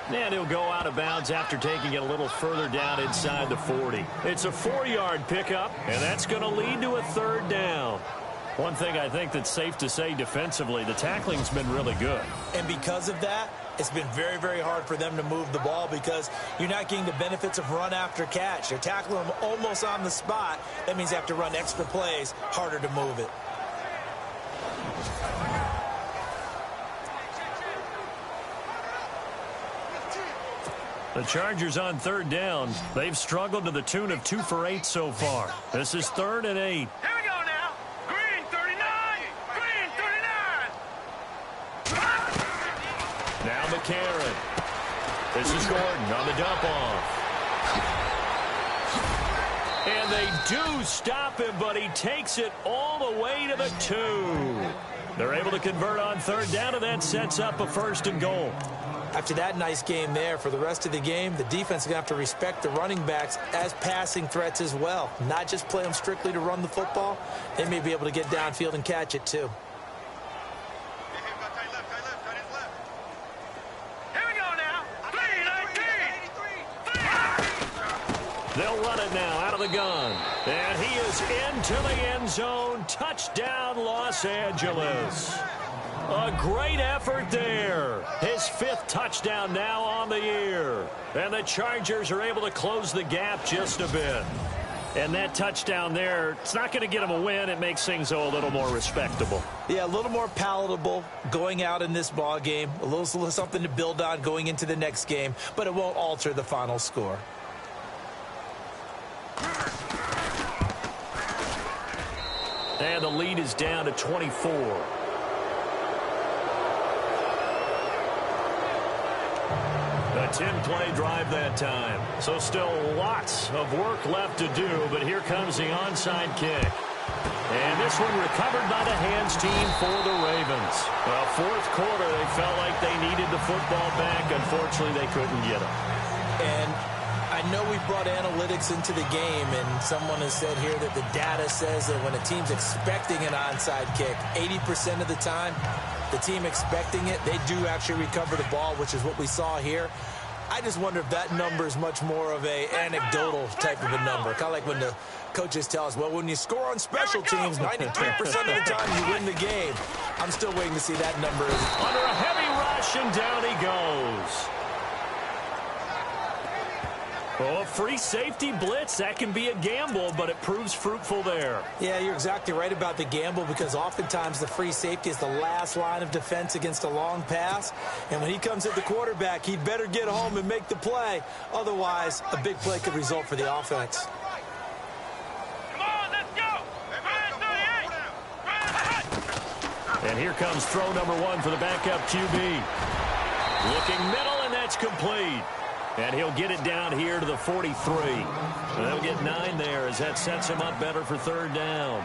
And he'll go out of bounds after taking it a little further down inside the 40. It's a 4-yard pickup, and that's going to lead to a 3rd down. One thing I think that's safe to say defensively, the tackling's been really good. And because of that, it's been very, very hard for them to move the ball because you're not getting the benefits of run after catch. You're tackling them almost on the spot. That means you have to run extra plays, harder to move it. The Chargers on 3rd down. They've struggled to the tune of 2 for 8 so far. This is 3rd and 8. Here we go now. Green 39. Green 39. Now McCarron. This is Gordon on the dump off. And they do stop him, but he takes it all the way to the 2. They're able to convert on 3rd down, and that sets up a 1st and goal. After that nice game there, for the rest of the game, the defense is going to have to respect the running backs as passing threats as well. Not just play them strictly to run the football. They may be able to get downfield and catch it too. Here we go now. 3-19. They'll run it now out of the gun. And he is into the end zone. Touchdown, Los Angeles. A great effort there. His 5th touchdown now on the year. And the Chargers are able to close the gap just a bit. And that touchdown there, it's not going to get them a win. It makes things a little more respectable. Yeah, a little more palatable going out in this ball game. A little something to build on going into the next game. But it won't alter the final score. And the lead is down to 24. 10-play drive that time. So still lots of work left to do, but here comes the onside kick. And this one recovered by the hands team for the Ravens. Well, fourth quarter, they felt like they needed the football back. Unfortunately, they couldn't get it. And I know we brought analytics into the game, and someone has said here that the data says that when a team's expecting an onside kick, 80% of the time, the team expecting it, they do actually recover the ball, which is what we saw here. I just wonder if that number is much more of a anecdotal type of a number. Kind of like when the coaches tell us, well, when you score on special teams, 93% of the time you win the game. I'm still waiting to see that number. Under a heavy rush, and down he goes. Oh, a free safety blitz, that can be a gamble, but it proves fruitful there. Yeah, you're exactly right about the gamble, because oftentimes the free safety is the last line of defense against a long pass. And when he comes at the quarterback, he'd better get home and make the play. Otherwise, a big play could result for the offense. Come on, let's go. And here comes throw number 1 for the backup QB. Looking middle, and that's complete. And he'll get it down here to the 43. And they'll get 9 there as that sets him up better for third down.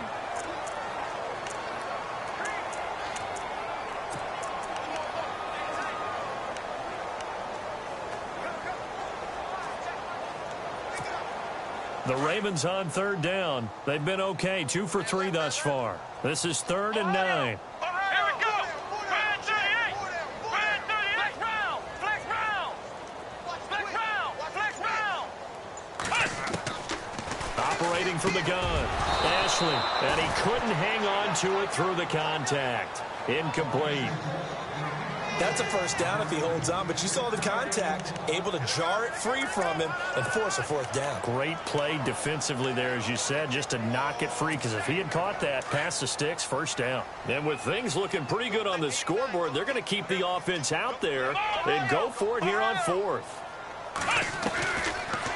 The Ravens on third down. They've been okay, 2 for 3 thus far. This is 3rd and 9. Operating from the gun, Ashley, and he couldn't hang on to it through the contact. Incomplete. That's a first down if he holds on, but you saw the contact, able to jar it free from him and force a fourth down. Great play defensively there, as you said, just to knock it free, because if he had caught that, past the sticks, first down. And with things looking pretty good on the scoreboard, they're going to keep the offense out there and go for it here on 4th.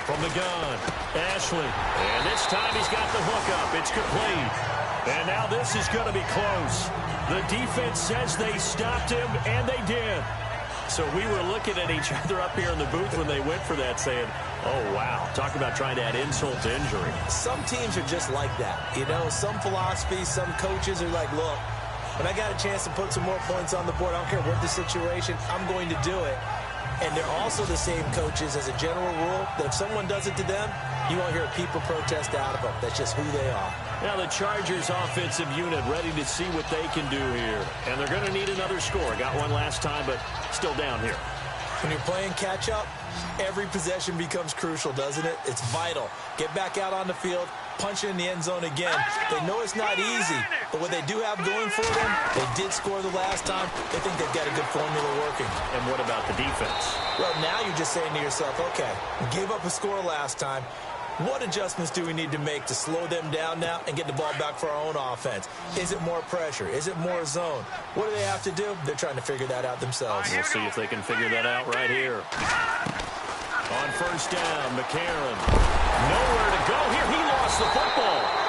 From the gun, Ashley. And this time he's got the hook up. It's complete. And now this is going to be close. The defense says they stopped him, and they did. So we were looking at each other up here in the booth when they went for that, saying, oh, wow. Talk about trying to add insult to injury. Some teams are just like that. You know, some philosophies, some coaches are like, look, when I got a chance to put some more points on the board, I don't care what the situation, I'm going to do it. And they're also the same coaches, as a general rule, that if someone does it to them, you won't hear a people protest out of them. That's just who they are. Now the Chargers offensive unit ready to see what they can do here. And they're going to need another score. Got one last time, but still down here. When you're playing catch-up, every possession becomes crucial, doesn't it? It's vital. Get back out on the field, punch it in the end zone again. They know it's not easy, but what they do have going for them, they did score the last time. They think they've got a good formula working. And what about the defense? Well, now you're just saying to yourself, okay, we gave up a score last time. What adjustments do we need to make to slow them down now and get the ball back for our own offense? Is it more pressure? Is it more zone? What do they have to do? They're trying to figure that out themselves. We'll see if they can figure that out right here. On first down, McCarron. Nowhere to go here. He lost the football.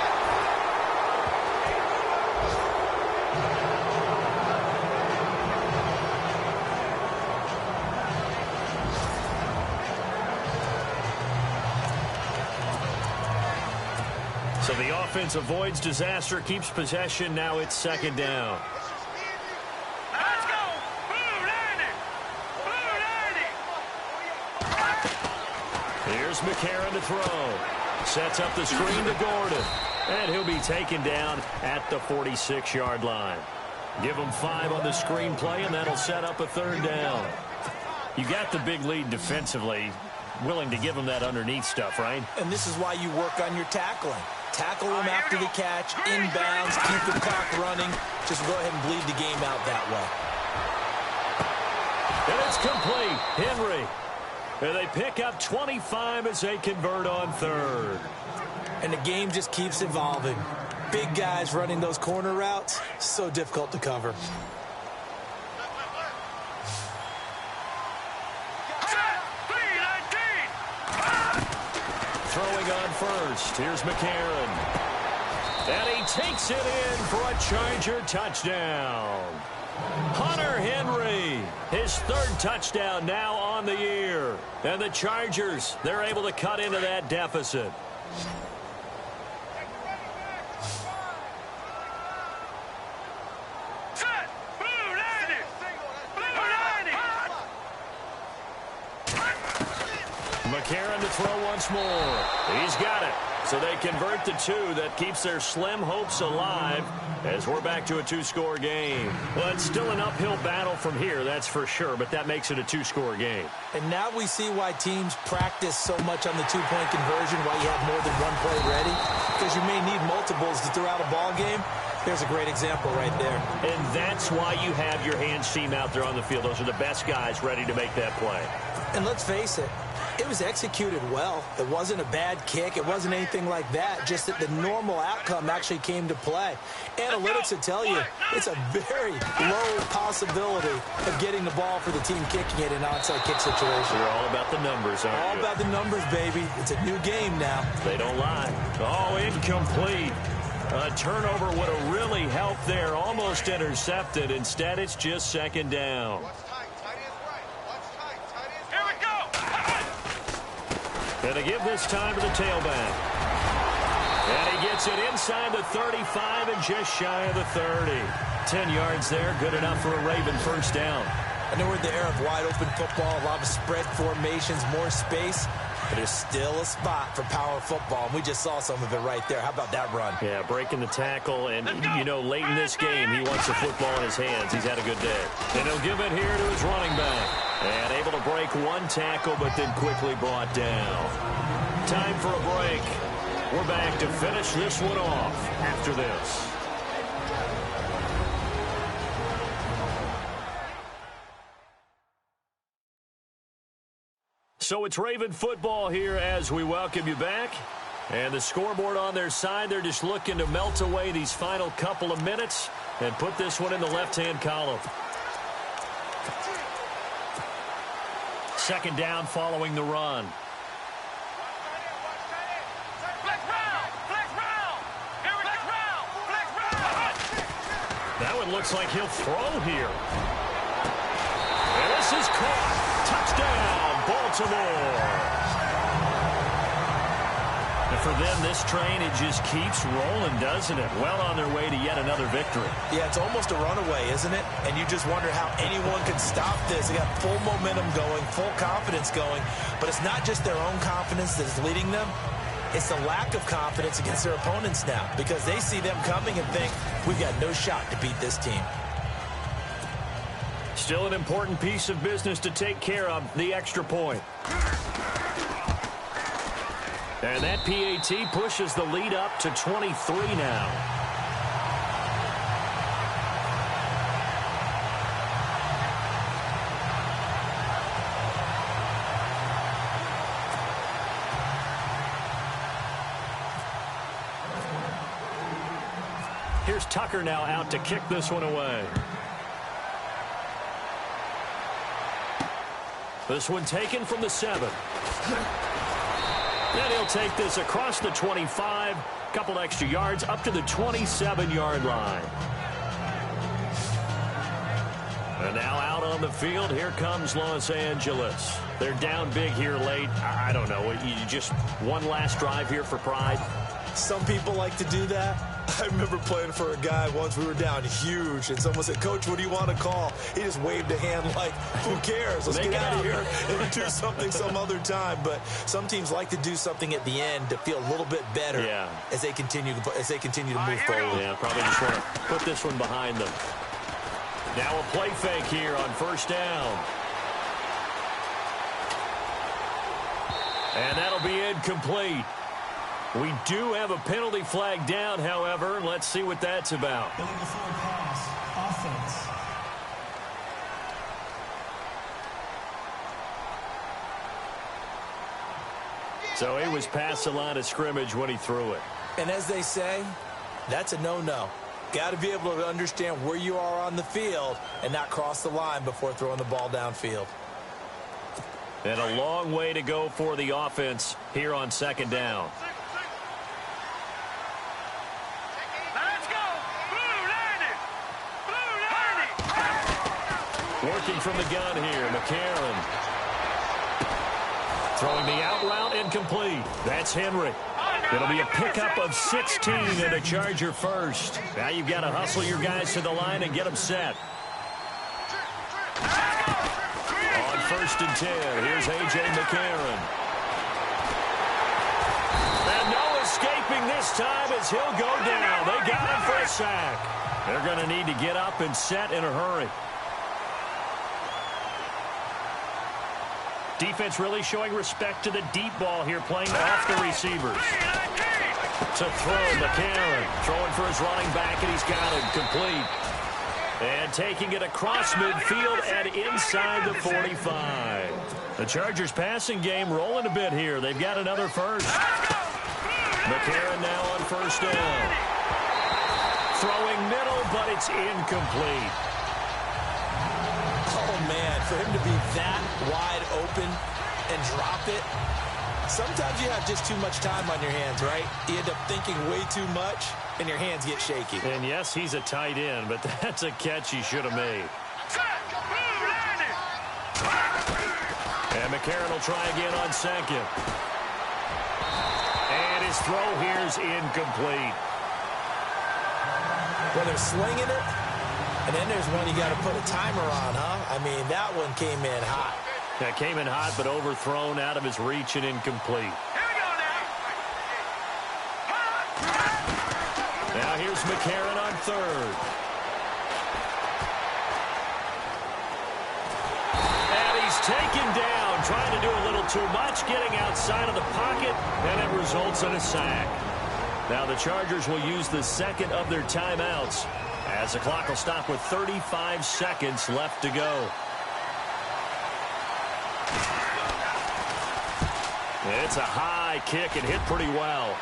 So the offense avoids disaster, keeps possession. Now it's 2nd down. Let's go. Blue landing. Blue landing. Here's McCarron to throw. Sets up the screen to Gordon. And he'll be taken down at the 46-yard line. Give him 5 on the screen play, and that'll set up a 3rd down. You got the big lead defensively. Willing to give him that underneath stuff, right? And this is why you work on your tackling. Tackle them after the catch, inbounds, keep the clock running. Just go ahead and bleed the game out that way. And it's complete. Henry. And they pick up 25 as they convert on 3rd. And the game just keeps evolving. Big guys running those corner routes, so difficult to cover. Throwing on first. Here's McCarron. And he takes it in for a Charger touchdown. Hunter Henry, his third touchdown now on the year. And the Chargers, they're able to cut into that deficit. McCarron to throw once more. He's got it. So they convert the two. That keeps their slim hopes alive as we're back to a two-score game. Well, it's still an uphill battle from here, that's for sure, but that makes it a two-score game. And now we see why teams practice so much on the two-point conversion, why you have more than one play ready, because you may need multiples to throw out a ball game. There's a great example right there. And that's why you have your hands team out there on the field. Those are the best guys ready to make that play. And let's face it, it was executed well. It wasn't a bad kick. It wasn't anything like that. Just that the normal outcome actually came to play. Analytics will tell you it's a very low possibility of getting the ball for the team kicking it in an onside kick situation. You're all about the numbers, aren't you? All about the numbers, baby. It's a new game now. They don't lie. Oh, incomplete. A turnover would have really helped there. Almost intercepted. Instead, it's just second down. And to give this time to the tailback. And he gets it inside the 35 and just shy of the 30. 10 yards there, good enough for a Raven first down. I know we're in the era of wide open football, a lot of spread formations, more space, but there's still a spot for power football, and we just saw some of it right there. How about that run? Yeah, breaking the tackle, and, you know, late in this game, he wants the football in his hands. He's had a good day. And he'll give it here to his running back. And able to break one tackle, but then quickly brought down. Time for a break. We're back to finish this one off after this. So it's Raven football here as we welcome you back. And the scoreboard on their side, they're just looking to melt away these final couple of minutes and put this one in the left-hand column. Second down following the run. That one looks like he'll throw here. And this is caught. Touchdown, Baltimore. And for them, this train, it just keeps rolling, doesn't it? Well on their way to yet another victory. Yeah, it's almost a runaway, isn't it? And you just wonder how anyone can stop this. They got full momentum going, full confidence going. But it's not just their own confidence that's leading them. It's the lack of confidence against their opponents now, because they see them coming and think, we've got no shot to beat this team. Still an important piece of business to take care of, the extra point. And that PAT pushes the lead up to 23 now. Here's Tucker now out to kick this one away. This one taken from the 7. And he'll take this across the 25, couple extra yards up to the 27-yard line. And now out on the field, here comes Los Angeles. They're down big here late. I don't know, you just one last drive here for pride. Some people like to do that. I remember playing for a guy once. We were down huge, and someone said, Coach, what do you want to call? He just waved a hand like, who cares? Let's get out of here and do something some other time. But some teams like to do something at the end to feel a little bit better as they continue to move forward. Yeah, probably just want to put this one behind them. Now a play fake here on first down. And that'll be incomplete. We do have a penalty flag down, however. Let's see what that's about. Illegal forward pass. Offense. So he was past the line of scrimmage when he threw it. And as they say, that's a no-no. Got to be able to understand where you are on the field and not cross the line before throwing the ball downfield. And a long way to go for the offense here on second down. Let's go! Blue 90! Blue 90! Working from the gun here, McCarron. Throwing the out route incomplete. That's Henry. It'll be a pickup of 16 and a Charger first. Now you've got to hustle your guys to the line and get them set. On 1st and 10, here's A.J. McCarron. And no escaping this time as he'll go down. They got him for a sack. They're going to need to get up and set in a hurry. Defense really showing respect to the deep ball here, playing off the receivers. To throw, McCarron throwing for his running back, and he's got him complete. And taking it across midfield and inside the 45. The Chargers passing game rolling a bit here. They've got another first. McCarron now on 1st down. Throwing middle, but it's incomplete. Oh, man, for him to be that wide open and drop it. Sometimes you have just too much time on your hands, right? You end up thinking way too much, and your hands get shaky. And yes, he's a tight end, but that's a catch he should have made. And McCarron will try again on 2nd. And his throw here's incomplete. Well, they're slinging it, and then there's one you got to put a timer on, huh? I mean, that one came in hot. That came in hot, but overthrown out of his reach and incomplete. Here we go now. Now here's McCarron on 3rd. And he's taken down, trying to do a little too much, getting outside of the pocket, and it results in a sack. Now the Chargers will use the 2nd of their timeouts as the clock will stop with 35 seconds left to go. It's a high kick and hit pretty well.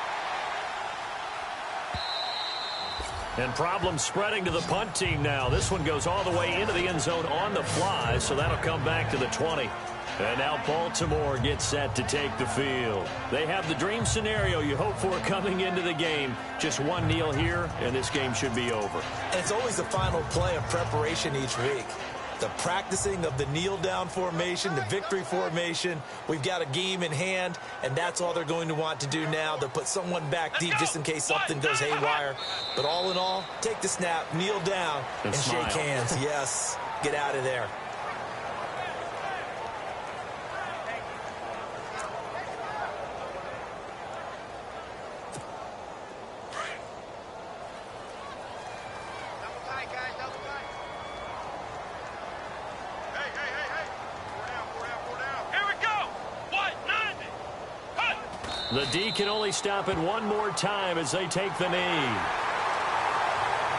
And problems spreading to the punt team now. This one goes all the way into the end zone on the fly, so that'll come back to the 20. And now Baltimore gets set to take the field. They have the dream scenario you hope for coming into the game. Just one kneel here, and this game should be over. And it's always the final play of preparation each week. The practicing of the kneel-down formation, the victory formation. We've got a game in hand, and that's all they're going to want to do now. They'll put someone back deep just in case something goes haywire. But all in all, take the snap, kneel down, and shake hands. Yes, get out of there. The D can only stop it one more time as they take the knee.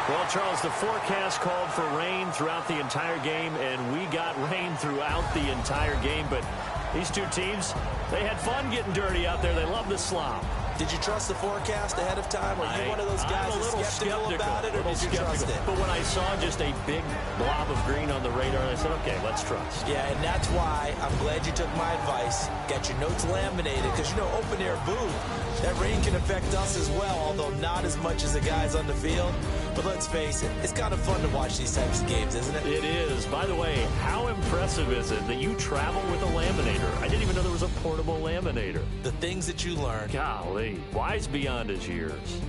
Well, Charles, the forecast called for rain throughout the entire game, and we got rain throughout the entire game. But these two teams, they had fun getting dirty out there. They love the slop. Did you trust the forecast ahead of time? Are you one of those guys that's skeptical about it, or did you trust it? But when I saw just a big blob of green on the radar, I said, okay, let's trust. Yeah, and that's why I'm glad you took my advice. Got your notes laminated, because, you know, open-air booth, that rain can affect us as well, although not as much as the guys on the field. But let's face it, it's kind of fun to watch these types of games, isn't it? It is. By the way, how impressive is it that you travel with a laminator? I didn't even know there was a portable laminator. The things that you learn. Golly, wise beyond his years.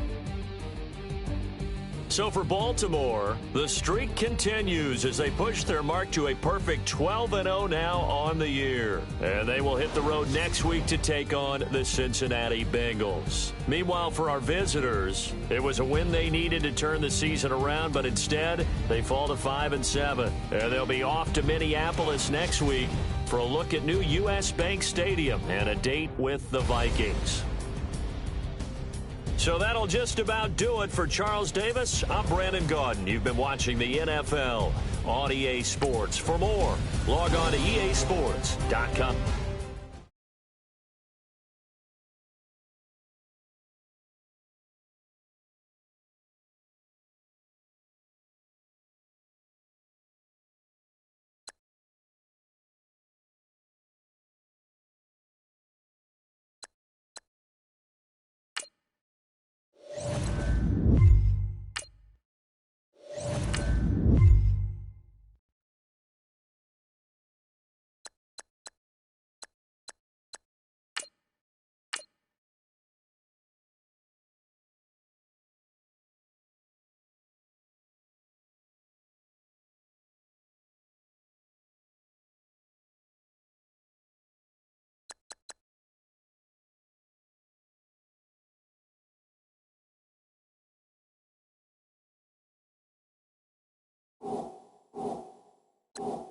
So for Baltimore, the streak continues as they push their mark to a perfect 12-0 now on the year. And they will hit the road next week to take on the Cincinnati Bengals. Meanwhile, for our visitors, it was a win they needed to turn the season around, but instead, they fall to 5-7. And they'll be off to Minneapolis next week for a look at new U.S. Bank Stadium and a date with the Vikings. So that'll just about do it for Charles Davis. I'm Brandon Gaudin. You've been watching the NFL on EA Sports. For more, log on to easports.com. you